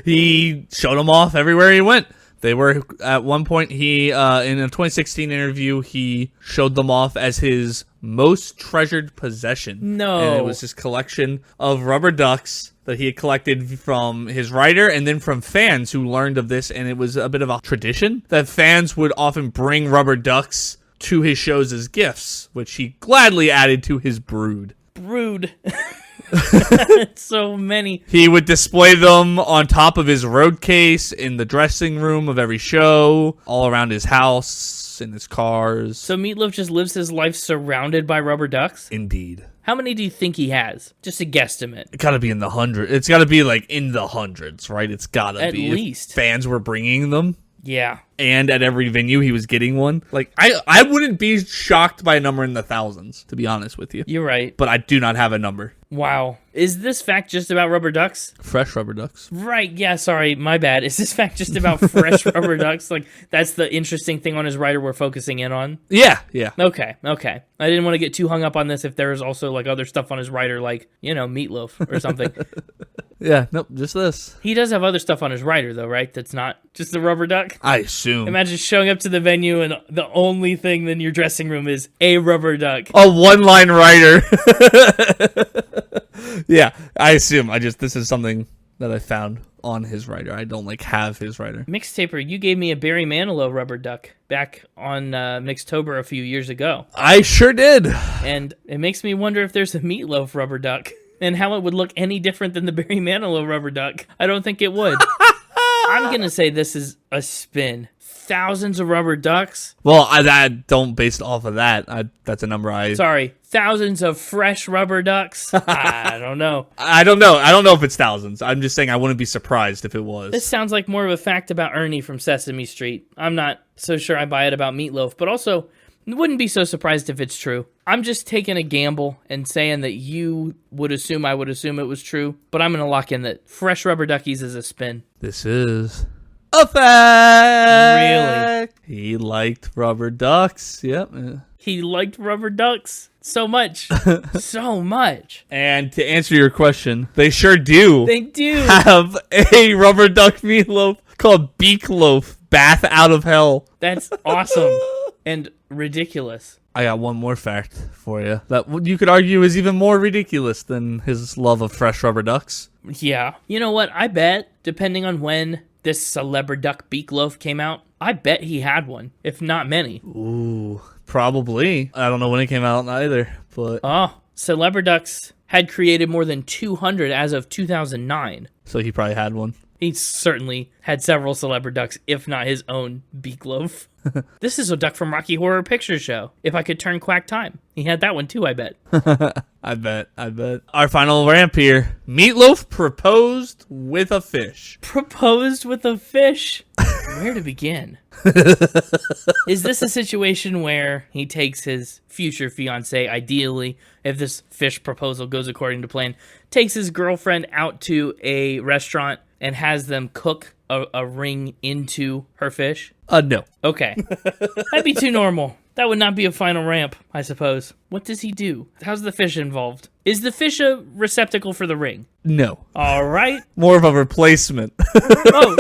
He showed them off everywhere he went. They were, at one point, in a 2016 interview, he showed them off as his most treasured possession. No. And it was his collection of rubber ducks that he had collected from his writer and then from fans who learned of this. And it was a bit of a tradition that fans would often bring rubber ducks to his shows as gifts, which he gladly added to his brood. Brood. So many. He would display them on top of his road case, in the dressing room of every show, all around his house, in his cars. So Meat Loaf just lives his life surrounded by rubber ducks? Indeed. How many do you think he has? Just a guesstimate. It gotta be in the hundreds. It's gotta be like in the hundreds, right? It's gotta be. At least. If fans were bringing them. Yeah. And at every venue he was getting one. Like, I wouldn't be shocked by a number in the thousands, to be honest with you. You're right. But I do not have a number. Wow. Is this fact just about rubber ducks? Fresh rubber ducks. Right, yeah, sorry, my bad. Is this fact just about fresh rubber ducks? Like, that's the interesting thing on his writer we're focusing in on? Yeah. Okay. I didn't want to get too hung up on this if there was also, like, other stuff on his writer, like, Meat Loaf or something. Yeah, nope, just this. He does have other stuff on his writer, though, right? That's not just the rubber duck? I assume. Imagine showing up to the venue and the only thing in your dressing room is a rubber duck. A one-line writer. Yeah, I assume. This is something that I found on his writer. I don't have his writer. Mixtaper, you gave me a Barry Manilow rubber duck back on Mixtober a few years ago. I sure did. And it makes me wonder if there's a Meat Loaf rubber duck and how it would look any different than the Barry Manilow rubber duck. I don't think it would. I'm going to say this is a spin. Thousands of rubber ducks? Well, I don't base it off of that. That's a number Sorry, thousands of fresh rubber ducks? I don't know. I don't know. I don't know if it's thousands. I'm just saying I wouldn't be surprised if it was. This sounds like more of a fact about Ernie from Sesame Street. I'm not so sure I buy it about Meat Loaf, but also wouldn't be so surprised if it's true. I'm just taking a gamble and saying that you would assume I would assume it was true, but I'm going to lock in that fresh rubber duckies is a spin. This is a fact. Really? He liked rubber ducks. Yep. He liked rubber ducks so much. So much. And to answer your question, they sure do. They do. Have a rubber duck meatloaf called Beak Loaf, Bath Out of Hell. That's awesome. And ridiculous. I got one more fact for you that you could argue is even more ridiculous than his love of fresh rubber ducks. Yeah. You know what? I bet, depending on when this Celebra Duck Beak Loaf came out, I bet he had one, if not many. Ooh, probably. I don't know when it came out either, but... Oh, Celebra Ducks had created more than 200 as of 2009. So he probably had one. He certainly had several celebrity ducks, if not his own beak loaf. This is a duck from Rocky Horror Picture Show. If I could turn quack time. He had that one too, I bet. I bet. Our final ramp here. Meat Loaf proposed with a fish. Proposed with a fish? Where to begin? Is this a situation where he takes his future fiance, ideally, if this fish proposal goes according to plan, takes his girlfriend out to a restaurant and has them cook a ring into her fish? No. Okay. That'd be too normal. That would not be a final ramp, I suppose. What does he do? How's the fish involved? Is the fish a receptacle for the ring? No. All right. More of a replacement. Oh.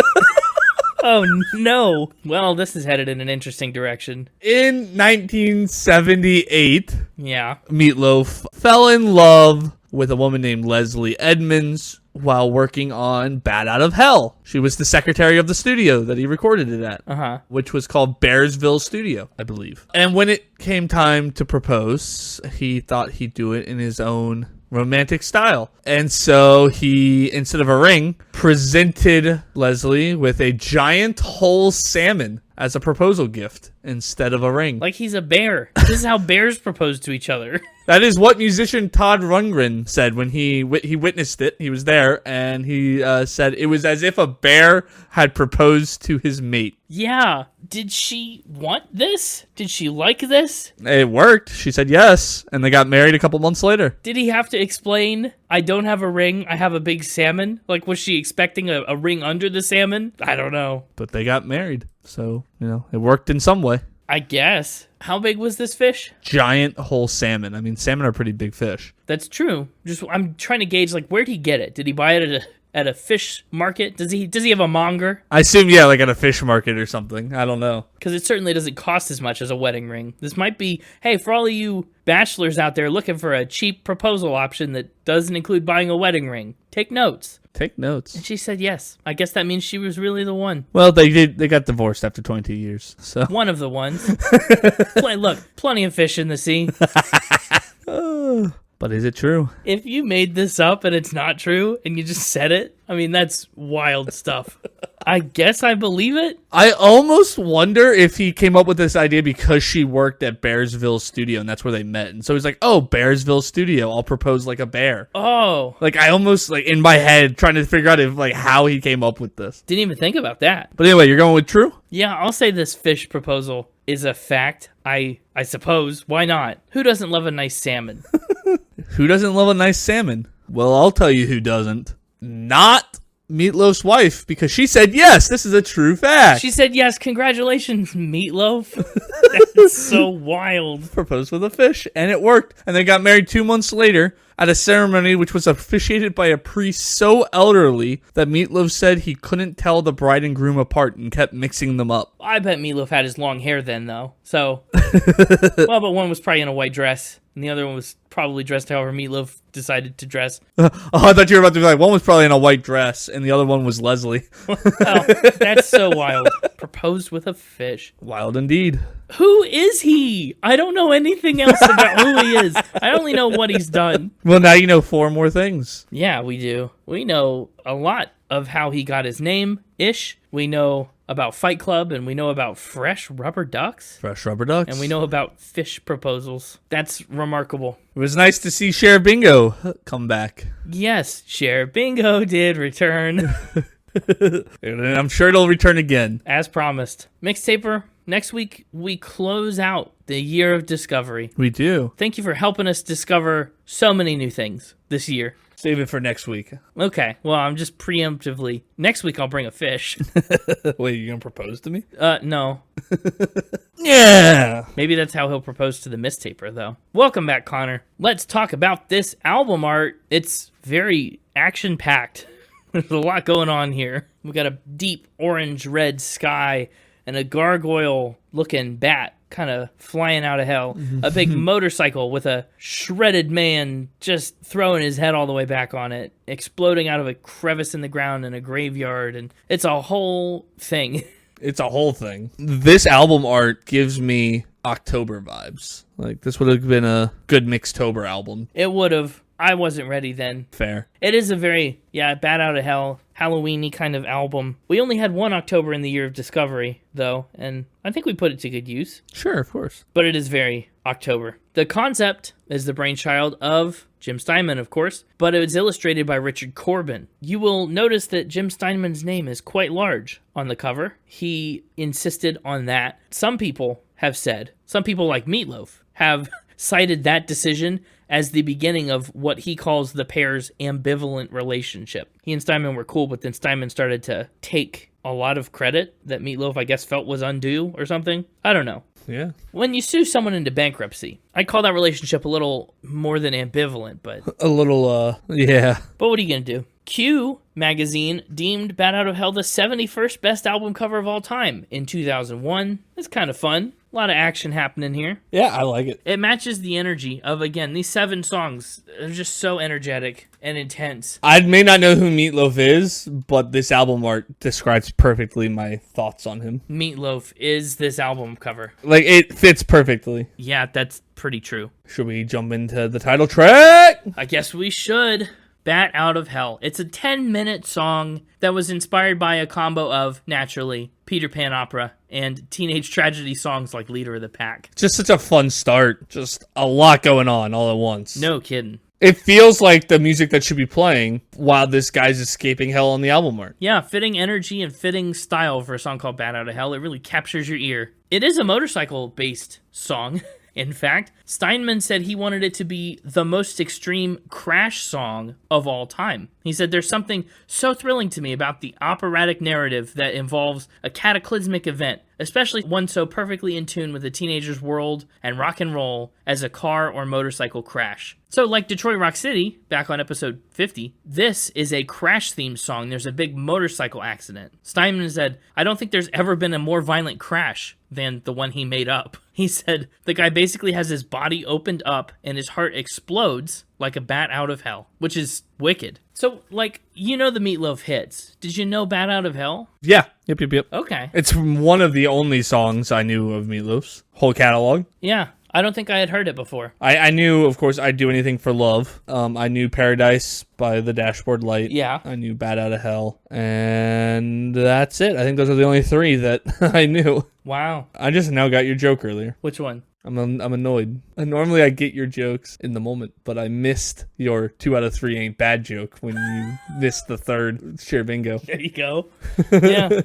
Oh, no. Well, this is headed in an interesting direction. In 1978, Yeah. Meat Loaf fell in love with a woman named Leslie Edmonds while working on Bat Out of Hell. She was the secretary of the studio that he recorded it at, which was called Bearsville Studio, I believe. And when it came time to propose, he thought he'd do it in his own romantic style. And so he, instead of a ring, presented Leslie with a giant whole salmon as a proposal gift instead of a ring. Like he's a bear. This is how bears propose to each other. That is what musician Todd Rundgren said when he witnessed it. He was there, and he said it was as if a bear had proposed to his mate. Yeah. Did she want this? Did she like this? It worked. She said yes, and they got married a couple months later. Did he have to explain, I don't have a ring, I have a big salmon? Like, was she expecting a ring under the salmon? I don't know. But they got married, so, it worked in some way. I guess. How big was this fish? Giant whole salmon. I mean, salmon are pretty big fish. That's true. I'm trying to gauge, like, where'd he get it? Did he buy it at a fish market? Does he have a monger? I assume, yeah, like at a fish market or something. I don't know. Because it certainly doesn't cost as much as a wedding ring. This might be, hey, for all of you bachelors out there looking for a cheap proposal option that doesn't include buying a wedding ring, take notes. Take notes. And she said yes. I guess that means she was really the one. Well, they got divorced after 22 years. So one of the ones. Look, plenty of fish in the sea. But is it true? If you made this up and it's not true and you just said it, I mean, that's wild stuff. I guess I believe it. I almost wonder if he came up with this idea because she worked at Bearsville Studio and that's where they met. And so he's like, oh, Bearsville Studio, I'll propose like a bear. Oh. Like I almost like in my head trying to figure out if like how he came up with this. Didn't even think about that. But anyway, you're going with true? Yeah, I'll say this fish proposal is a fact. I suppose. Why not? Who doesn't love a nice salmon? Who doesn't love a nice salmon? Well, I'll tell you who doesn't. Not Meat Loaf's wife, because she said yes, this is a true fact. She said yes, congratulations, Meat Loaf. That's so wild. Proposed with a fish, and it worked. And they got married 2 months later at a ceremony which was officiated by a priest so elderly that Meat Loaf said he couldn't tell the bride and groom apart and kept mixing them up. I bet Meat Loaf had his long hair then, though. So, well, but one was probably in a white dress, and the other one was probably dressed however Meat Loaf decided to dress. Oh, I thought you were about to be like, one was probably in a white dress, and the other one was Leslie. Oh, that's so wild. Proposed with a fish. Wild indeed. Who is he? I don't know anything else about who he is. I only know what he's done. Well, now you know 4 more things. Yeah, we do. We know a lot of how he got his name-ish. We know about Fight Club, and we know about fresh rubber ducks. Fresh rubber ducks. And we know about fish proposals. That's remarkable. It was nice to see Cher Bingo come back. Yes, Cher Bingo did return. And I'm sure it'll return again. As promised. Mixtaper, next week we close out the year of discovery. We do. Thank you for helping us discover so many new things this year. Save it for next week. Okay, well, I'm just preemptively. Next week I'll bring a fish. Wait, you gonna propose to me? No. Yeah. Maybe that's how he'll propose to the Mixtaper, though. Welcome back, Connor. Let's talk about this album art. It's very action-packed. There's a lot going on here. We've got a deep orange-red sky and a gargoyle-looking bat kind of flying out of hell. A big motorcycle with a shredded man just throwing his head all the way back on it, exploding out of a crevice in the ground in a graveyard, and it's a whole thing. It's a whole thing. This album art gives me October vibes. Like, this would have been a good Mixtober album. It would have. I wasn't ready then. Fair. It is a very, Bat Out of Hell. Halloween-y kind of album. We only had one October in the year of discovery, though, and I think we put it to good use. Sure, of course. But it is very October. The concept is the brainchild of Jim Steinman, of course, but it was illustrated by Richard Corbin. You will notice that Jim Steinman's name is quite large on the cover. He insisted on that. Some people like Meat Loaf, have cited that decision as the beginning of what he calls the pair's ambivalent relationship. He and Steinman were cool, but then Steinman started to take a lot of credit that Meat Loaf, I guess, felt was undue or something. I don't know. Yeah. When you sue someone into bankruptcy, I call that relationship a little more than ambivalent, but... A little, yeah. But what are you going to do? Q magazine deemed Bat Out of Hell the 71st best album cover of all time in 2001. It's kind of fun. A lot of action happening here. Yeah, I like it. It matches the energy of, again, these 7 songs. They're just so energetic and intense. I may not know who Meat Loaf is, but this album art describes perfectly my thoughts on him. Meat Loaf is this album cover. Like, it fits perfectly. Yeah, that's pretty true. Should we jump into the title track? I guess we should. Bat Out of Hell. It's a 10-minute song that was inspired by a combo of, naturally, Peter Pan opera and teenage tragedy songs like Leader of the Pack. Just such a fun start. Just a lot going on all at once. No kidding. It feels like the music that should be playing while this guy's escaping hell on the album art. Yeah, fitting energy and fitting style for a song called Bat Out of Hell. It really captures your ear. It is a motorcycle-based song. In fact, Steinman said he wanted it to be the most extreme crash song of all time. He said, there's something so thrilling to me about the operatic narrative that involves a cataclysmic event, especially one so perfectly in tune with a teenager's world and rock and roll as a car or motorcycle crash. So like Detroit Rock City, back on episode 50, this is a crash-themed song. There's a big motorcycle accident. Steinman said, I don't think there's ever been a more violent crash than the one he made up. He said, the guy basically has his body opened up and his heart explodes like a bat out of hell, which is wicked. So, like, you know the Meat Loaf hits. Did you know Bat Out of Hell? Yeah. Yep. Okay. It's one of the only songs I knew of Meat Loaf's whole catalog. Yeah. I don't think I had heard it before. I knew, of course, I'd Do Anything for Love. I knew Paradise by the Dashboard Light. Yeah. I knew Bat Out of Hell. And that's it. I think those are the only 3 that I knew. Wow. I just now got your joke earlier. Which one? I'm annoyed. Normally I get your jokes in the moment, but I missed your 2 out of 3 ain't bad joke when you missed the 3rd Cher bingo. There you go. Yeah.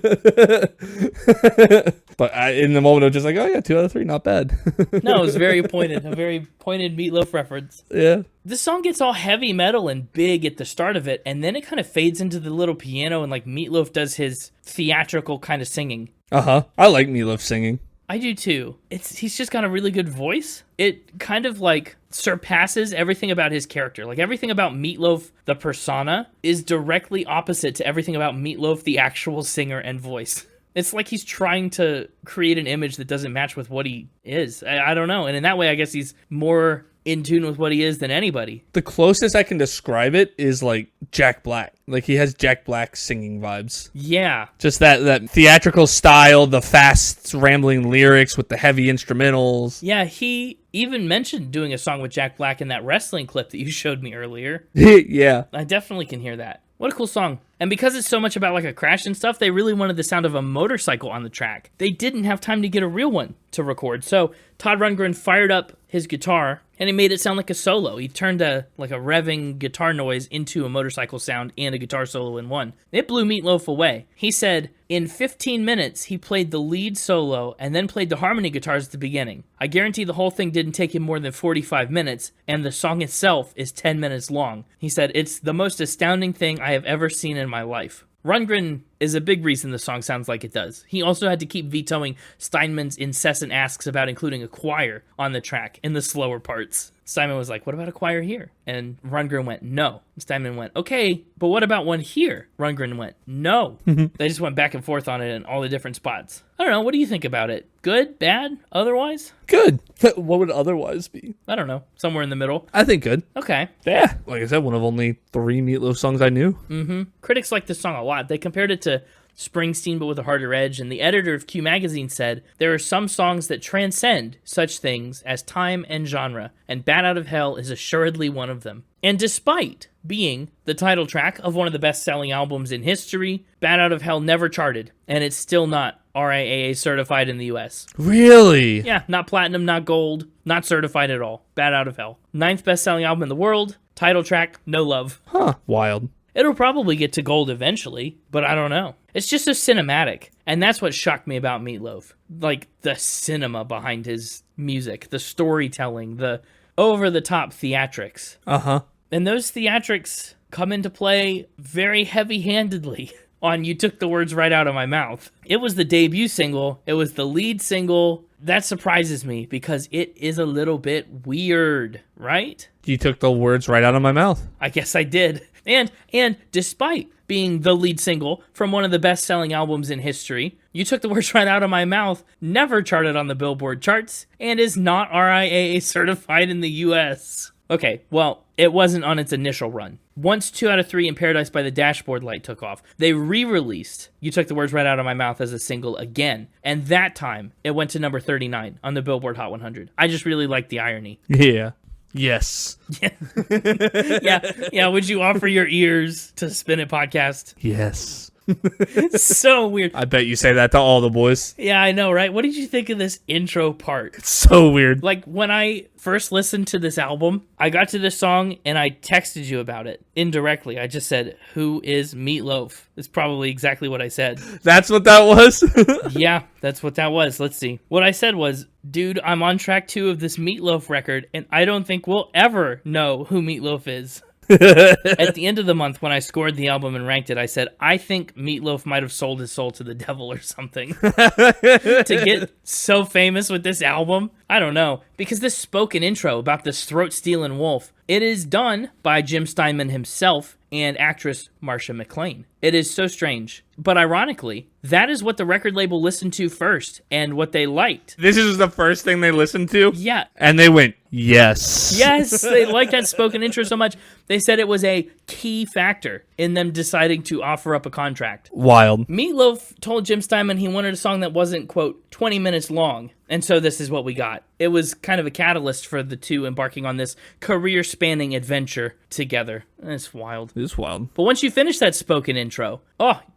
But in the moment I was just like, oh yeah, 2 out of 3, not bad. No, it was very pointed. A very pointed Meat Loaf reference. Yeah. This song gets all heavy metal and big at the start of it, and then it kind of fades into the little piano, and like Meat Loaf does his theatrical kind of singing. Uh-huh. I like Meat Loaf singing. I do too. He's just got a really good voice. It kind of like surpasses everything about his character. Like everything about Meat Loaf, the persona, is directly opposite to everything about Meat Loaf, the actual singer and voice. It's like he's trying to create an image that doesn't match with what he is. I don't know. And in that way, I guess he's more in tune with what he is than anybody. The closest I can describe it is like Jack Black. Like he has Jack Black singing vibes. Yeah. Just that theatrical style, the fast rambling lyrics with the heavy instrumentals. Yeah, he even mentioned doing a song with Jack Black in that wrestling clip that you showed me earlier. Yeah. I definitely can hear that. What a cool song. And because it's so much about like a crash and stuff, they really wanted the sound of a motorcycle on the track. They didn't have time to get a real one to record. So Todd Rundgren fired up his guitar and he made it sound like a solo. He turned a revving guitar noise into a motorcycle sound and a guitar solo in one. It blew Meat Loaf away. He said in 15 minutes, he played the lead solo and then played the harmony guitars at the beginning. I guarantee the whole thing didn't take him more than 45 minutes, and the song itself is 10 minutes long. He said, it's the most astounding thing I have ever seen in my life. Rundgren is a big reason the song sounds like it does. He also had to keep vetoing Steinman's incessant asks about including a choir on the track in the slower parts. Steinman was like, what about a choir here? And Rundgren went, no. Steinman went, okay, but what about one here? Rundgren went, no. They just went back and forth on it in all the different spots. I don't know, what do you think about it? Good? Bad? Otherwise? Good. What would otherwise be? I don't know. Somewhere in the middle. I think good. Okay. Yeah. Like I said, one of only 3 Meat Loaf songs I knew. Mm-hmm. Critics like this song a lot. They compared it to Springsteen but with a harder edge, and the editor of Q Magazine said, there are some songs that transcend such things as time and genre, and Bat Out of Hell is assuredly one of them. And despite being the title track of one of the best-selling albums in history, Bat Out of Hell never charted, and it's still not RIAA certified in the US. Really? Yeah, not platinum, not gold, not certified at all. Bat Out of Hell. 9th best-selling album in the world, title track, no love. Huh. Wild. It'll probably get to gold eventually, but I don't know. It's just so cinematic, and that's what shocked me about Meat Loaf. Like, the cinema behind his music, the storytelling, the over-the-top theatrics. Uh-huh. And those theatrics come into play very heavy-handedly on You Took the Words Right Out of My Mouth. It was the debut single. It was the lead single. That surprises me because it is a little bit weird, right? You took the words right out of my mouth. I guess I did. And despite being the lead single from one of the best-selling albums in history, You Took the Words Right Out of My Mouth never charted on the Billboard charts and is not RIAA certified in the US. Okay, well, it wasn't on its initial run. Once 2 Out of 3 and Paradise by the Dashboard Light took off, they re-released You Took the Words Right Out of My Mouth as a single again, and that time it went to number 39 on the Billboard Hot 100. I just really like the irony. Yeah. Yes. Yeah. Would you offer your ears to Spin It Podcast? Yes. So weird. I bet you say that to all the boys. Yeah, I know, right? What did you think of this intro part? It's so weird. Like, when I first listened to this album, I got to this song and I texted you about it indirectly. I just said, "Who is Meat Loaf?" It's probably exactly what I said. That's what that was? Yeah, that's what that was. Let's see. What I said was, "Dude, I'm on track 2 of this Meat Loaf record, and I don't think we'll ever know who Meat Loaf is." At the end of the month, when I scored the album and ranked it, I said, I think Meat Loaf might have sold his soul to the devil or something. To get so famous with this album, I don't know. Because this spoken intro about this throat-stealing wolf, it is done by Jim Steinman himself and actress Marsha McLean. It is so strange. But ironically, that is what the record label listened to first and what they liked. This is the first thing they listened to? Yeah. And they went, yes. Yes, they liked that spoken intro so much. They said it was a key factor in them deciding to offer up a contract. Wild. Meat Loaf told Jim Steinman he wanted a song that wasn't, quote, 20 minutes long. And so this is what we got. It was kind of a catalyst for the two embarking on this career-spanning adventure together. It's wild. It is wild. But once you finish that spoken intro,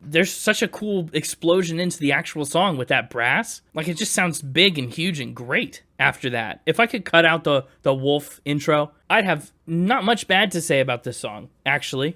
there's such a cool explosion into the actual song with that brass. Like, it just sounds big and huge and great after that. If I could cut out the wolf intro, I'd have not much bad to say about this song, actually.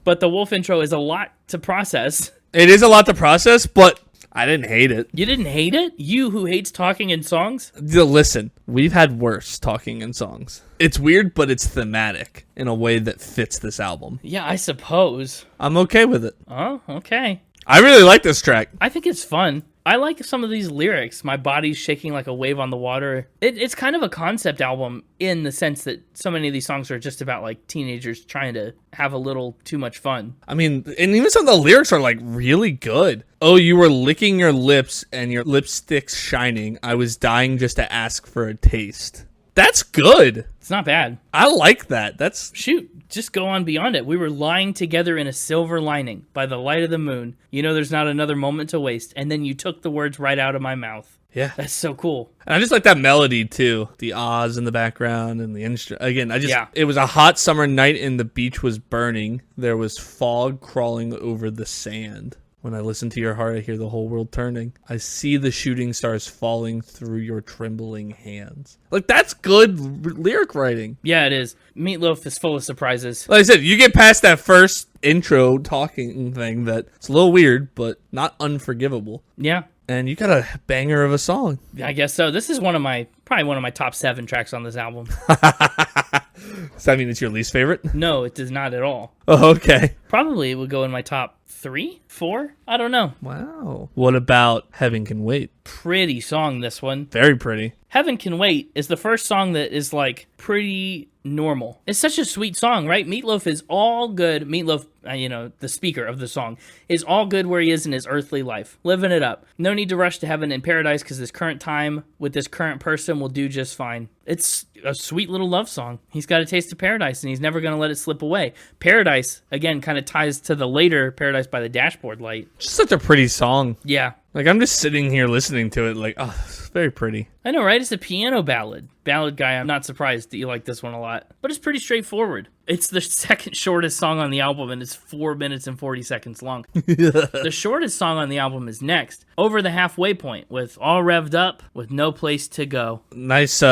But the wolf intro is a lot to process. It is a lot to process, but I didn't hate it. You didn't hate it? You who hates talking in songs? Listen, we've had worse talking in songs. It's weird, but it's thematic in a way that fits this album. Yeah, I suppose. I'm okay with it. Oh, okay. I really like this track. I think it's fun. I like some of these lyrics. My body's shaking like a wave on the water. It's kind of a concept album in the sense that so many of these songs are just about like teenagers trying to have a little too much fun. I mean, and even some of the lyrics are like really good. Oh, you were licking your lips and your lipstick's shining. I was dying just to ask for a taste. That's good. It's not bad. I like that. Shoot, just go on beyond it. We were lying together in a silver lining by the light of the moon. You know there's not another moment to waste. And then you took the words right out of my mouth. Yeah. That's so cool. And I just like that melody too. The ahs in the background and the instrument. Again, it was a hot summer night and the beach was burning. There was fog crawling over the sand. When I listen to your heart, I hear the whole world turning. I see the shooting stars falling through your trembling hands. Like, that's good lyric writing. Yeah, it is. Meat Loaf is full of surprises. Like I said, you get past that first intro talking thing that's a little weird, but not unforgivable. Yeah. And you got a banger of a song. I guess so. This is probably one of my top 7 tracks on this album. Does that mean it's your least favorite? No, it does not at all. Oh, okay. Probably it would go in my top 3, 4? I don't know. Wow. What about Heaven Can Wait? Pretty song, this one. Very pretty. Heaven Can Wait is the first song that is like pretty normal. It's such a sweet song, right? Meat Loaf is all good. Meat Loaf, the speaker of the song, is all good where he is in his earthly life. Living it up. No need to rush to heaven and paradise because this current time with this current person will do just fine. It's a sweet little love song. He's got a taste of paradise and he's never going to let it slip away. Paradise, again, kind of ties to the later Paradise by the Dashboard Light. Just such a pretty song. Yeah. Like, I'm just sitting here listening to it like, oh, it's very pretty. I know, right? It's a piano ballad. Ballad guy, I'm not surprised that you like this one a lot. But it's pretty straightforward. It's the second shortest song on the album, and it's 4 minutes and 40 seconds long. The shortest song on the album is next, Over the Halfway Point, with All Revved Up, with No Place to Go. Nice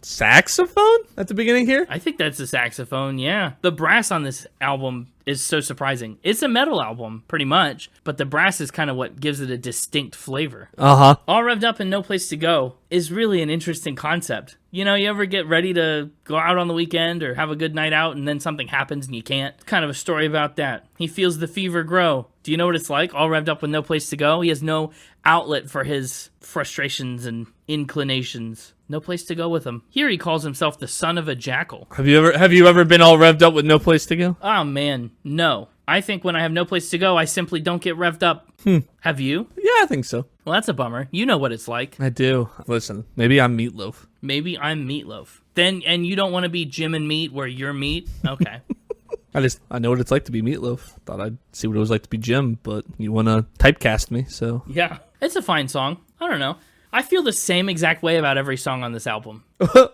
saxophone at the beginning here. I think that's a saxophone, yeah. The brass on this album is so surprising. It's a metal album, pretty much, but the brass is kind of what gives it a distinct flavor. Uh-huh. All Revved Up and No Place to Go is really an interesting concept. You know, you ever get ready to go out on the weekend or have a good night out and then something happens and you can't? It's kind of a story about that. He feels the fever grow. Do you know what it's like? All revved up with no place to go. He has no outlet for his frustrations and inclinations. No place to go with him. Here he calls himself the son of a jackal. Have you ever been all revved up with no place to go? Oh man, no. I think when I have no place to go, I simply don't get revved up. Have you? Yeah, I think so. Well, that's a bummer. You know what it's like. I do. Listen, maybe I'm Meat Loaf. Maybe I'm Meat Loaf. And you don't want to be Jim and Meat where you're meat? Okay. I know what it's like to be Meat Loaf. Thought I'd see what it was like to be Jim, but you want to typecast me, so. Yeah. It's a fine song. I don't know. I feel the same exact way about every song on this album.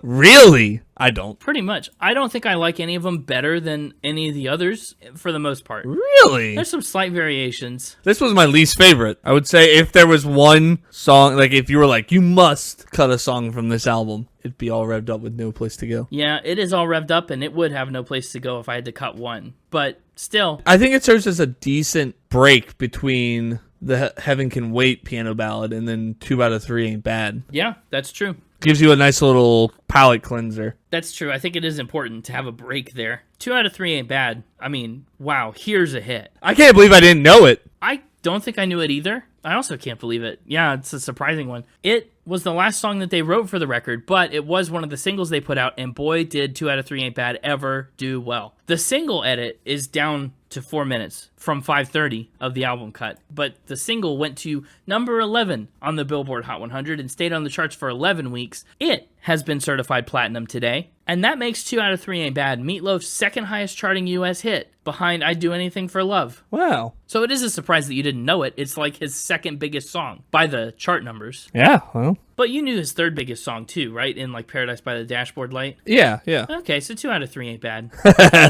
Really? I don't. Pretty much. I don't think I like any of them better than any of the others for the most part. Really? There's some slight variations. This was my least favorite. I would say if there was one song, like if you were like, you must cut a song from this album, it'd be All Revved Up with No Place to Go. Yeah, it is all revved up, and it would have no place to go if I had to cut one. But still. I think it serves as a decent break between the Heaven Can Wait piano ballad and then 2 out of 3 Ain't Bad. Yeah, that's true. Gives you a nice little palate cleanser. That's true. I think it is important to have a break there. 2 out of 3 Ain't Bad. I mean, wow, here's a hit. I can't believe I didn't know it. I don't think I knew it either. I also can't believe it. Yeah, it's a surprising one. It was the last song that they wrote for the record, but it was one of the singles they put out, and boy, did 2 out of 3 Ain't Bad ever do well. The single edit is down to 4 minutes from 5:30 of the album cut, but the single went to number 11 on the Billboard Hot 100 and stayed on the charts for 11 weeks. It has been certified platinum today, and that makes 2 out of 3 Ain't Bad Meat Loaf's second highest charting U.S. hit, behind I'd Do Anything for Love. Wow. So it is a surprise that you didn't know it. It's like his second biggest song by the chart numbers. Yeah, well. But you knew his third biggest song too, right? In like Paradise by the Dashboard Light. Yeah. Okay, so 2 out of 3 ain't bad.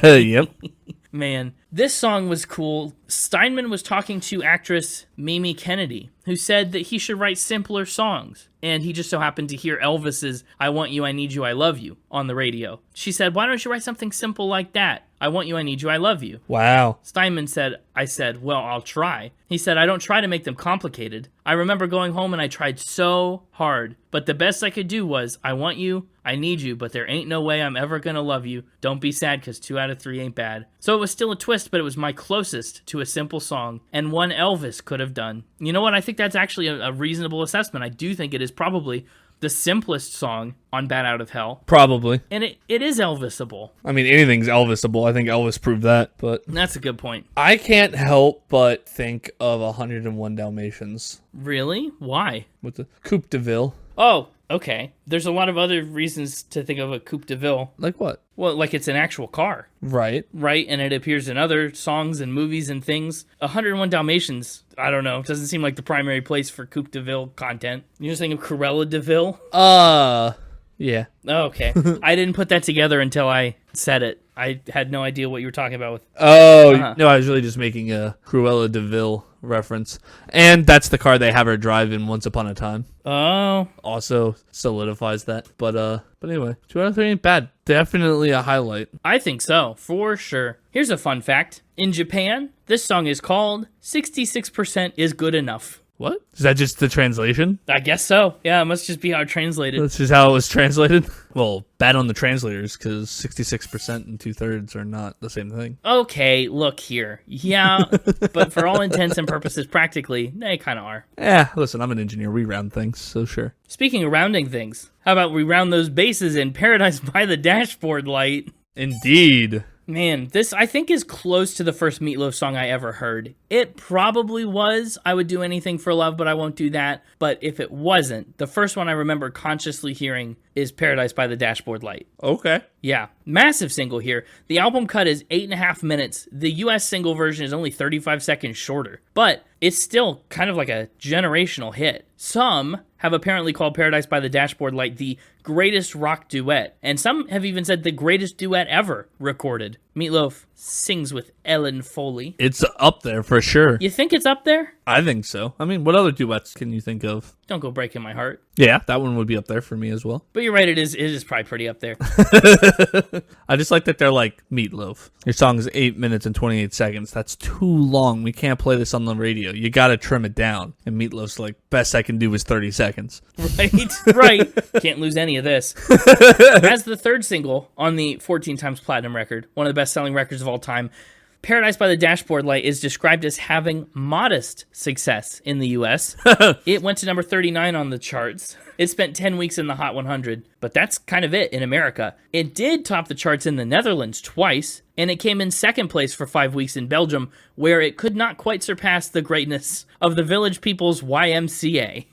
Yep. Man, this song was cool. Steinman was talking to actress Mimi Kennedy, who said that he should write simpler songs. And he just so happened to hear Elvis's I Want You, I Need You, I Love You on the radio. She said, why don't you write something simple like that? I want you, I need you, I love you. Wow. Steinman said, I said, well, I'll try. He said, I don't try to make them complicated. I remember going home and I tried so hard, but the best I could do was, I want you, I need you, but there ain't no way I'm ever gonna love you. Don't be sad, cause 2 out of 3 ain't bad. So it was still a twist, but it was my closest to a simple song, and one Elvis could have done. You know what? I think that's actually a reasonable assessment. I do think it is probably the simplest song on Bat Out of Hell. Probably. And it is Elvisable. I mean, anything's Elvisable. I think Elvis proved that, but... That's a good point. I can't help but think of 101 Dalmatians. Really? Why? With the Coupe de Ville. Oh, okay. There's a lot of other reasons to think of a Coupe de Ville. Like what? Well, like it's an actual car. Right. Right, and it appears in other songs and movies and things. 101 Dalmatians, I don't know, doesn't seem like the primary place for Coupe de Ville content. You're just thinking of Cruella de Vil? Yeah. Oh, okay. I didn't put that together until I said it. I had no idea what you were talking about with... Oh, no, I was really just making a Cruella de Vil reference. And that's the car they have her drive in Once Upon a Time. Oh. Also solidifies that. But anyway, 2 out of 3 ain't bad. Definitely a highlight. I think so, for sure. Here's a fun fact. In Japan, this song is called 66% is Good Enough. What? Is that just the translation? I guess so. Yeah, it must just be how it translated. That's just how it was translated? Well, bad on the translators, because 66% and 2/3 are not the same thing. Okay, look here. Yeah, but for all intents and purposes, practically, they kind of are. Yeah, listen, I'm an engineer. We round things, so sure. Speaking of rounding things, how about we round those bases in Paradise by the Dashboard Light? Indeed. Man, this I think is close to the first Meat Loaf song I ever heard. It probably was I Would Do Anything for Love, but I Won't Do That. But if it wasn't, the first one I remember consciously hearing is Paradise by the Dashboard Light. Okay. Yeah, massive single here. The album cut is 8.5 minutes. The US single version is only 35 seconds shorter, but it's still kind of like a generational hit. Some have apparently called Paradise by the Dashboard Light the greatest rock duet, and some have even said the greatest duet ever recorded. Meat Loaf sings with Ellen Foley. It's up there for sure. You think it's up there? I think so. I mean, what other duets can you think of? Don't Go Breaking My Heart. Yeah, that one would be up there for me as well. But you're right, it is probably pretty up there. I just like that they're like, Meat Loaf, your song is 8 minutes and 28 seconds. That's too long. We can't play this on the radio. You got to trim it down. And Meat Loaf's like, best I can do is 30 seconds. Right. Can't lose any of this. As the third single on the 14 times platinum record, one of the best-selling records of all time, Paradise by the Dashboard Light is described as having modest success in the U.S. It went to number 39 on the charts. It spent 10 weeks in the Hot 100, but that's kind of it in America. It did top the charts in the Netherlands twice, and it came in second place for 5 weeks in Belgium, where it could not quite surpass the greatness of the Village People's YMCA.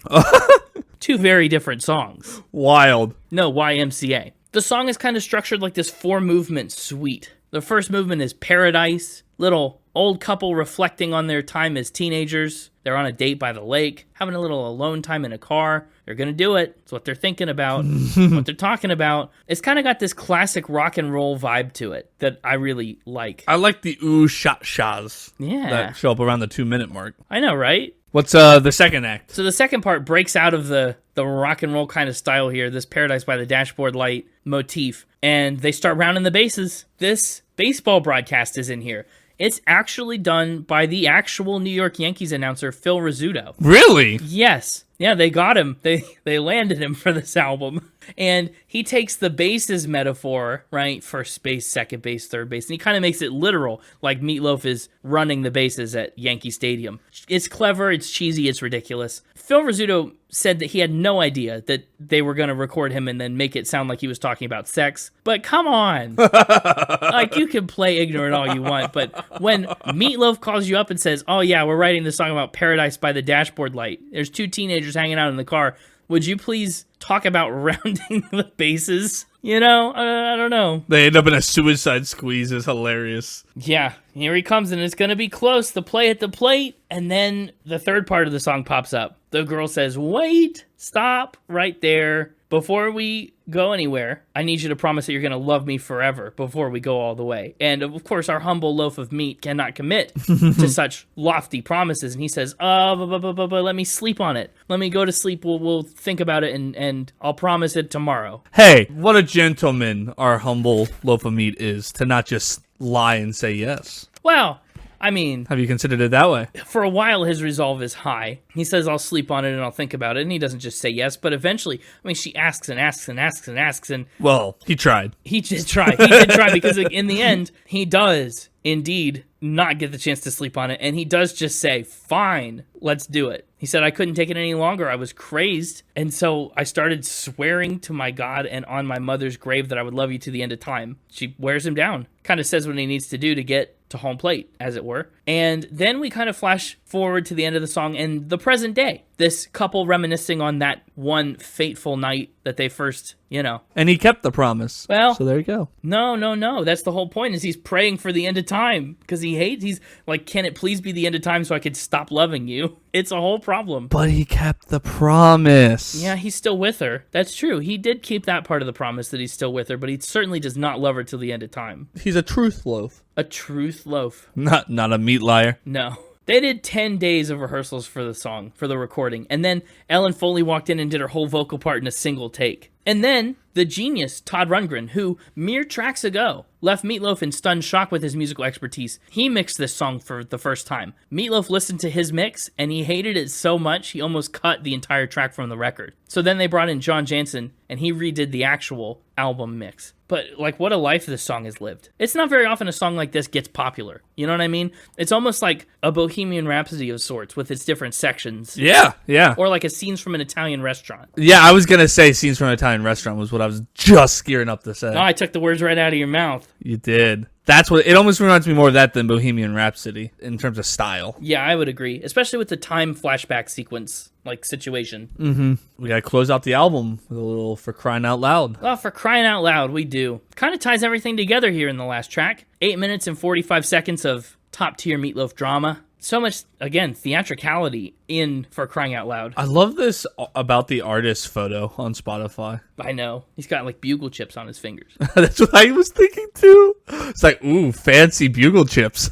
Two very different songs. Wild. No, YMCA. The song is kind of structured like this 4-movement suite. The first movement is Paradise, little old couple reflecting on their time as teenagers. They're on a date by the lake, having a little alone time in a car. They're going to do it. It's what they're thinking about, what they're talking about. It's kind of got this classic rock and roll vibe to it that I really like. I like the shahs Yeah. that show up around the 2-minute mark. I know, right? What's the second act? So the second part breaks out of the rock and roll kind of style here, this Paradise by the Dashboard Light motif, and they start rounding the bases. This baseball broadcast is in here. It's actually done by the actual New York Yankees announcer, Phil Rizzuto. Really? Yes. Yeah, they got him. They landed him for this album. And he takes the bases metaphor, right? First base, second base, third base. And he kind of makes it literal, like Meat Loaf is running the bases at Yankee Stadium. It's clever, it's cheesy, it's ridiculous. Phil Rizzuto said that he had no idea that they were going to record him and then make it sound like he was talking about sex. But come on. Like, you can play ignorant all you want, but when Meat Loaf calls you up and says, oh yeah, we're writing this song about Paradise by the Dashboard Light. There's two teenagers hanging out in the car. Would you please talk about rounding the bases? You know, I don't know. They end up in a suicide squeeze. Is hilarious. Yeah, here he comes, and it's going to be close. The play at the plate, and then the third part of the song pops up. The girl says, wait, stop right there. Before we go anywhere, I need you to promise that you're going to love me forever before we go all the way. And of course, our humble loaf of meat cannot commit to such lofty promises. And he says, but let me sleep on it. Let me go to sleep. We'll think about it, and I'll promise it tomorrow. Hey, what a gentleman our humble loaf of meat is to not just lie and say yes. Well, I mean, Have you considered it that way? for a while, his resolve is high. He says, I'll sleep on it and I'll think about it. And he doesn't just say yes, but eventually, I mean, she asks and asks and asks and asks. And Well, he tried. he did try. He did try because in the end, he does indeed not get the chance to sleep on it. And he does just say, fine, let's do it. He said, I couldn't take it any longer. I was crazed. And so I started swearing to my God and on my mother's grave that I would love you to the end of time. She wears him down, kind of says what he needs to do to get to home plate, as it were. And then we kind of flash forward to the end of the song and the present day. This couple reminiscing on that one fateful night that they first, And he kept the promise. Well- so there you go. No. That's the whole point, is he's praying for the end of time because he's like, can it please be the end of time so I could stop loving you? It's a whole problem. But he kept the promise. Yeah, he's still with her. That's true. He did keep that part of the promise that he's still with her, but he certainly does not love her till the end of time. He's a truth loaf. A truth loaf. Not a meat liar. No. They did 10 days of rehearsals for the song, for the recording, and then Ellen Foley walked in and did her whole vocal part in a single take. And then the genius Todd Rundgren, who mere tracks ago left Meat Loaf in stunned shock with his musical expertise, he mixed this song for the first time. Meat Loaf listened to his mix, and he hated it so much he almost cut the entire track from the record. So then they brought in John Jansen, and he redid the actual album mix. But, like, what a life this song has lived. It's not very often a song like this gets popular. You know what I mean? It's almost like a Bohemian Rhapsody of sorts with its different sections. Yeah. Or like a scenes from an Italian restaurant. Yeah, I was going to say scenes from an Italian restaurant was what I was just gearing up to say. Oh, I took the words right out of your mouth. You did. That's what it almost reminds me more of that than Bohemian Rhapsody in terms of style. Yeah, I would agree, especially with the time flashback sequence situation. Mm-hmm. We gotta close out the album with a little For Crying Out Loud. Well, for crying out loud, we do. Kind of ties everything together here in the last track. 8 minutes and 45 seconds of top tier Meat Loaf drama. So much, again, theatricality in For Crying Out Loud. I love this about the artist photo on Spotify. I know. He's got like bugle chips on his fingers. That's what I was thinking too. It's like, ooh, fancy bugle chips.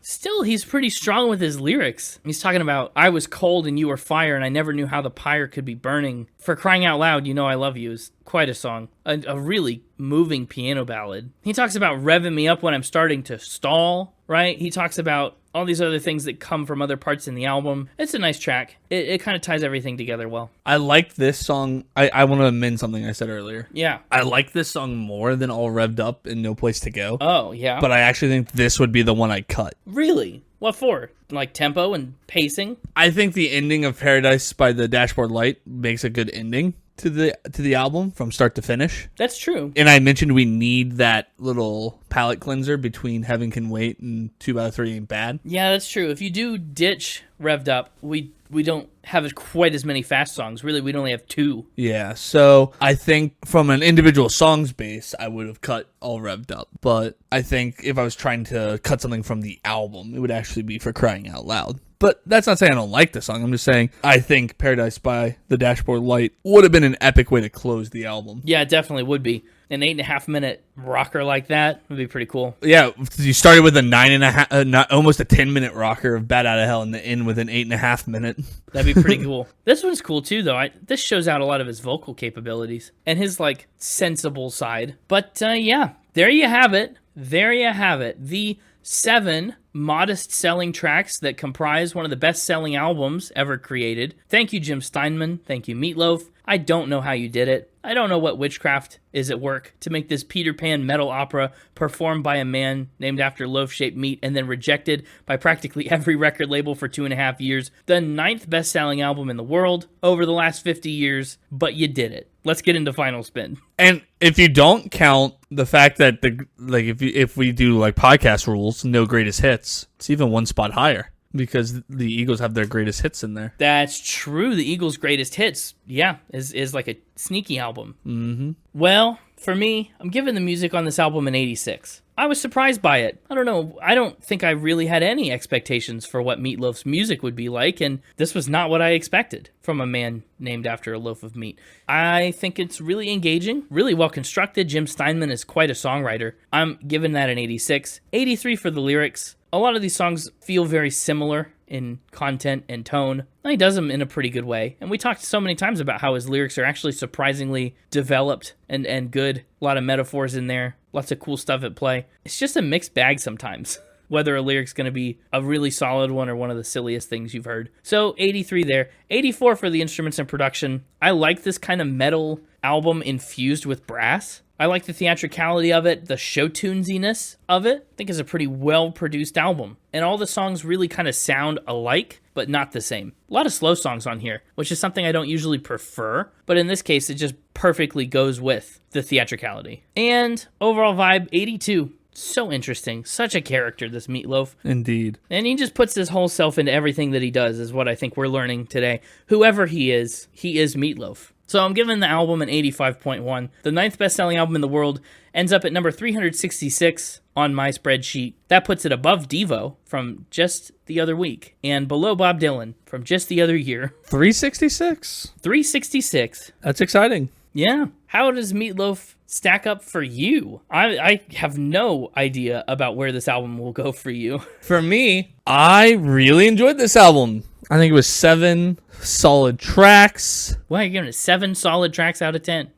Still, he's pretty strong with his lyrics. He's talking about, I was cold and you were fire and I never knew how the pyre could be burning. For Crying Out Loud, You Know I Love You is quite a song. A really moving piano ballad. He talks about revving me up when I'm starting to stall, right? He talks about all these other things that come from other parts in the album. It's a nice track. It kind of ties everything together well. I like this song. I want to amend something I said earlier. Yeah. I like this song more than All Revved Up and No Place to Go. Oh, yeah. But I actually think this would be the one I'd cut. Really? What for? Like tempo and pacing? I think the ending of Paradise by the Dashboard Light makes a good ending to the album from start to finish. That's true. And I mentioned we need that little palate cleanser between Heaven Can Wait and 2 out of 3 Ain't Bad. Yeah, that's true. If you do ditch Revved Up, we don't have quite as many fast songs. Really, we'd only have 2. Yeah, so I think from an individual songs base, I would have cut All Revved Up. But I think if I was trying to cut something from the album, it would actually be For Crying Out Loud. But that's not saying I don't like the song. I'm just saying I think Paradise by the Dashboard Light would have been an epic way to close the album. Yeah, it definitely would be. An 8.5 minute rocker like that would be pretty cool. Yeah, you started with a 9.5, almost a 10-minute rocker of Bat Out of Hell, and the end with an 8.5 minute. That'd be pretty cool. This one's cool too, though. This shows out a lot of his vocal capabilities and his like sensible side. But yeah, there you have it. There you have it. The 7 modest selling tracks that comprise one of the best selling albums ever created. Thank you, Jim Steinman. Thank you, Meat Loaf. I don't know how you did it. I don't know what witchcraft is at work to make this Peter Pan metal opera performed by a man named after loaf-shaped meat and then rejected by practically every record label for 2.5 years. The 9th best-selling album in the world over the last 50 years, but you did it. Let's get into Final Spin. And if you don't count the fact that if we do like podcast rules, no greatest hits, it's even one spot higher. Because the Eagles have their greatest hits in there. That's true. The Eagles' greatest hits, yeah, is like a sneaky album. Mm-hmm. Well, for me, I'm giving the music on this album an 86. I was surprised by it. I don't know. I don't think I really had any expectations for what Meat Loaf's music would be like, and this was not what I expected from a man named after a loaf of meat. I think it's really engaging, really well constructed. Jim Steinman is quite a songwriter. I'm giving that an 86. 83 for the lyrics. A lot of these songs feel very similar in content and tone. And he does them in a pretty good way. And we talked so many times about how his lyrics are actually surprisingly developed and good. A lot of metaphors in there. Lots of cool stuff at play. It's just a mixed bag sometimes, whether a lyric's going to be a really solid one or one of the silliest things you've heard. So 83 there. 84 for the instruments and production. I like this kind of metal album infused with brass. I like the theatricality of it, the show tunesiness of it. I think it's a pretty well-produced album. And all the songs really kind of sound alike, but not the same. A lot of slow songs on here, which is something I don't usually prefer. But in this case, it just perfectly goes with the theatricality. And overall vibe, 82. So interesting. Such a character, this Meat Loaf. Indeed. And he just puts his whole self into everything that he does, is what I think we're learning today. Whoever he is Meat Loaf. So I'm giving the album an 85.1. The 9th best-selling album in the world ends up at number 366 on my spreadsheet. That puts it above Devo from just the other week and below Bob Dylan from just the other year. 366. 366. That's exciting. Yeah. How does Meat Loaf stack up for you? I have no idea about where this album will go for you. For me, I really enjoyed this album. I think it was 7 solid tracks. Well, you're giving it 7 solid tracks out of 10.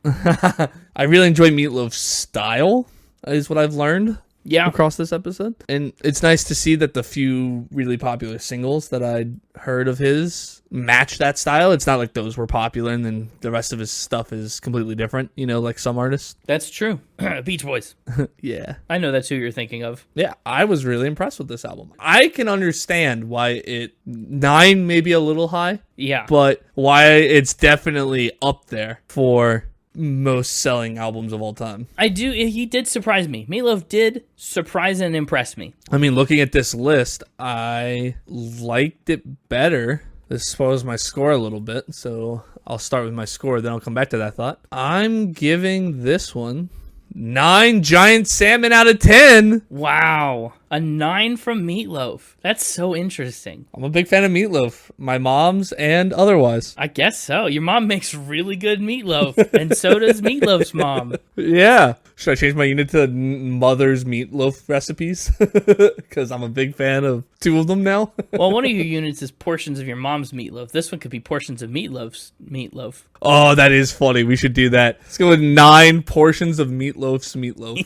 I really enjoy Meat Loaf's style, is what I've learned across this episode. And it's nice to see that the few really popular singles that I'd heard of his match that style. It's not like those were popular and then the rest of his stuff is completely different, like some artists. That's true. Beach Boys. Yeah. I know that's who you're thinking of. Yeah, I was really impressed with this album. I can understand why 9 may be a little high. Yeah. But why it's definitely up there for most selling albums of all time. He did surprise me. Meat Loaf did surprise and impress me. I mean, looking at this list, I liked it better. This spoils my score a little bit, so I'll start with my score, then I'll come back to that thought. I'm giving this one 9 giant salmon out of 10. Wow. A 9 from Meat Loaf. That's so interesting. I'm a big fan of Meat Loaf, my mom's and otherwise. I guess so. Your mom makes really good meatloaf, and so does Meat Loaf's mom. Yeah. Should I change my unit to mother's meatloaf recipes? Because I'm a big fan of 2 of them now. Well, one of your units is portions of your mom's meatloaf. This one could be portions of Meatloaf's meatloaf. Oh, that is funny. We should do that. Let's go with 9 portions of Meatloaf's meatloaf.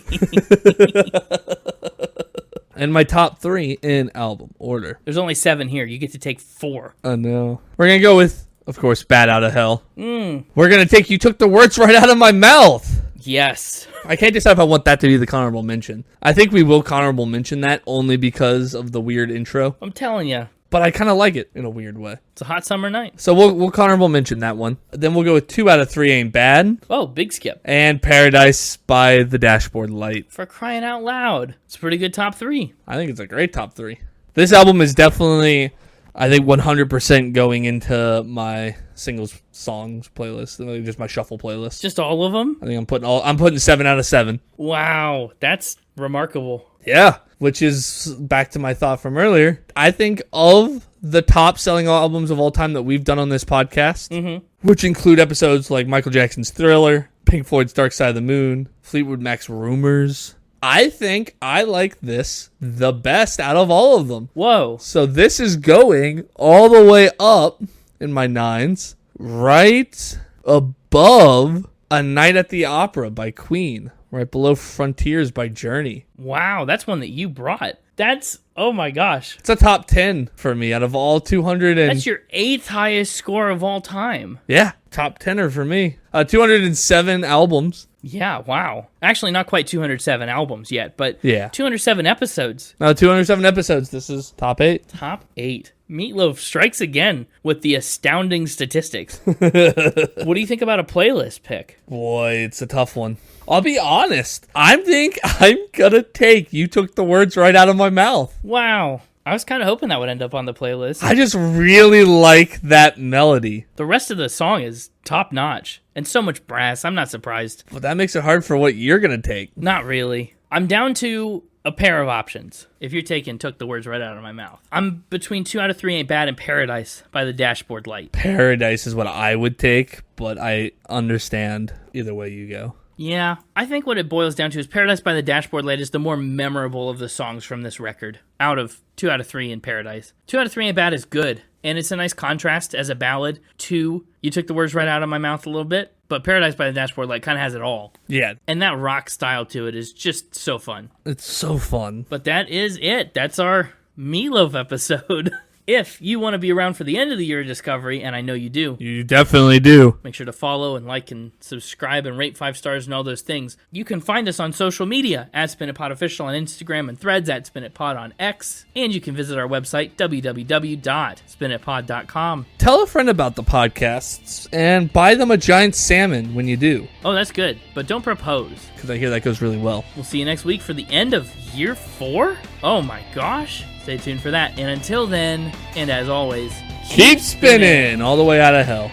And my top 3 in album order. There's only 7 here. You get to take 4. Oh, no. We're going to go with, of course, Bat Out of Hell. We're going to take You Took the Words Right Out of My Mouth. Yes. I can't decide if I want that to be the honorable mention. I think we will honorable mention that only because of the weird intro. I'm telling you. But I kind of like it in a weird way. It's a hot summer night. So we'll honorable mention that one. Then we'll go with 2 out of 3 Ain't Bad. Oh, big skip. And Paradise by the Dashboard Light. For crying out loud. It's a pretty good top 3. I think it's a great top 3. This album is definitely, I think, 100% going into my singles songs playlist. Like just my shuffle playlist. Just all of them? I think I'm putting 7 out of 7. Wow. That's remarkable. Yeah. Which is back to my thought from earlier. I think of the top selling albums of all time that we've done on this podcast, which include episodes like Michael Jackson's Thriller, Pink Floyd's Dark Side of the Moon, Fleetwood Mac's Rumors. I think I like this the best out of all of them. Whoa. So this is going all the way up in my 9s, right above A Night at the Opera by Queen. Right below Frontiers by Journey. Wow, that's one that you brought. That's, oh my gosh. It's a top 10 for me out of all 200 and... That's your 8th highest score of all time. Yeah, top 10er for me. 207 albums. Yeah, wow. Actually, not quite 207 albums yet, but yeah, 207 episodes. 207 episodes. This is top 8. Top 8. Meat Loaf strikes again with the astounding statistics. What do you think about a playlist pick? Boy, it's a tough one. I'll be honest. I think I'm gonna take You Took the Words Right Out of My Mouth. Wow. I was kind of hoping that would end up on the playlist. I just really like that melody. The rest of the song is top notch. And so much brass. I'm not surprised. But that makes it hard for what you're gonna take. Not really. I'm down to a pair of options. If you're taking Took the Words Right Out of My Mouth. I'm between 2 out of 3 Ain't Bad and Paradise by the Dashboard Light. Paradise is what I would take, but I understand either way you go. Yeah, I think what it boils down to is Paradise by the Dashboard Light is the more memorable of the songs from this record. Out of 2 out of 3 in Paradise. 2 out of 3 Ain't Bad is good. And it's a nice contrast as a ballad to You Took the Words Right Out of My Mouth a little bit. But Paradise by the Dashboard Light kind of has it all. Yeah. And that rock style to it is just so fun. It's so fun. But that is it. That's our Meat Loaf episode. If you want to be around for the end of the year of Discovery, and I know you do. You definitely do. Make sure to follow and like and subscribe and rate 5 stars and all those things. You can find us on social media at Spin It Pod Official on Instagram and Threads at Spin It Pod on X. And you can visit our website, www.spinitpod.com. Tell a friend about the podcasts and buy them a giant salmon when you do. Oh, that's good. But don't propose. Because I hear that goes really well. We'll see you next week for the end of year 4? Oh my gosh. Stay tuned for that. And until then, and as always, keep spinning all the way out of hell.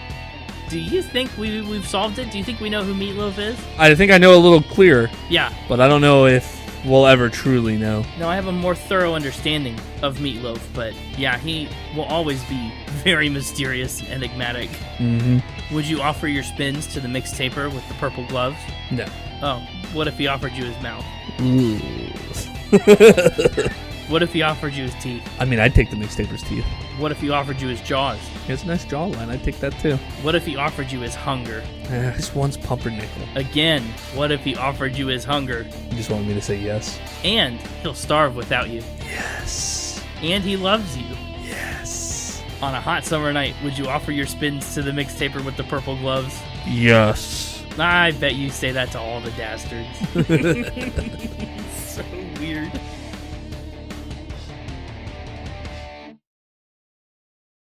Do you think we've solved it? Do you think we know who Meat Loaf is? I think I know a little clearer. Yeah. But I don't know if we'll ever truly know. No, I have a more thorough understanding of Meat Loaf, but yeah, he will always be very mysterious and enigmatic. Mm-hmm. Would you offer your spins to the Mixtaper with the purple gloves? No. Oh, what if he offered you his mouth? Ooh. What if he offered you his teeth? I mean, I'd take the Mixtaper's teeth. What if he offered you his jaws? He has a nice jawline. I'd take that too. What if he offered you his hunger? This one's pumpernickel. Again, what if he offered you his hunger? You just wanted me to say yes. And he'll starve without you. Yes. And he loves you. Yes. On a hot summer night, would you offer your spins to the Mixtaper with the purple gloves? Yes. I bet you say that to all the dastards. So weird.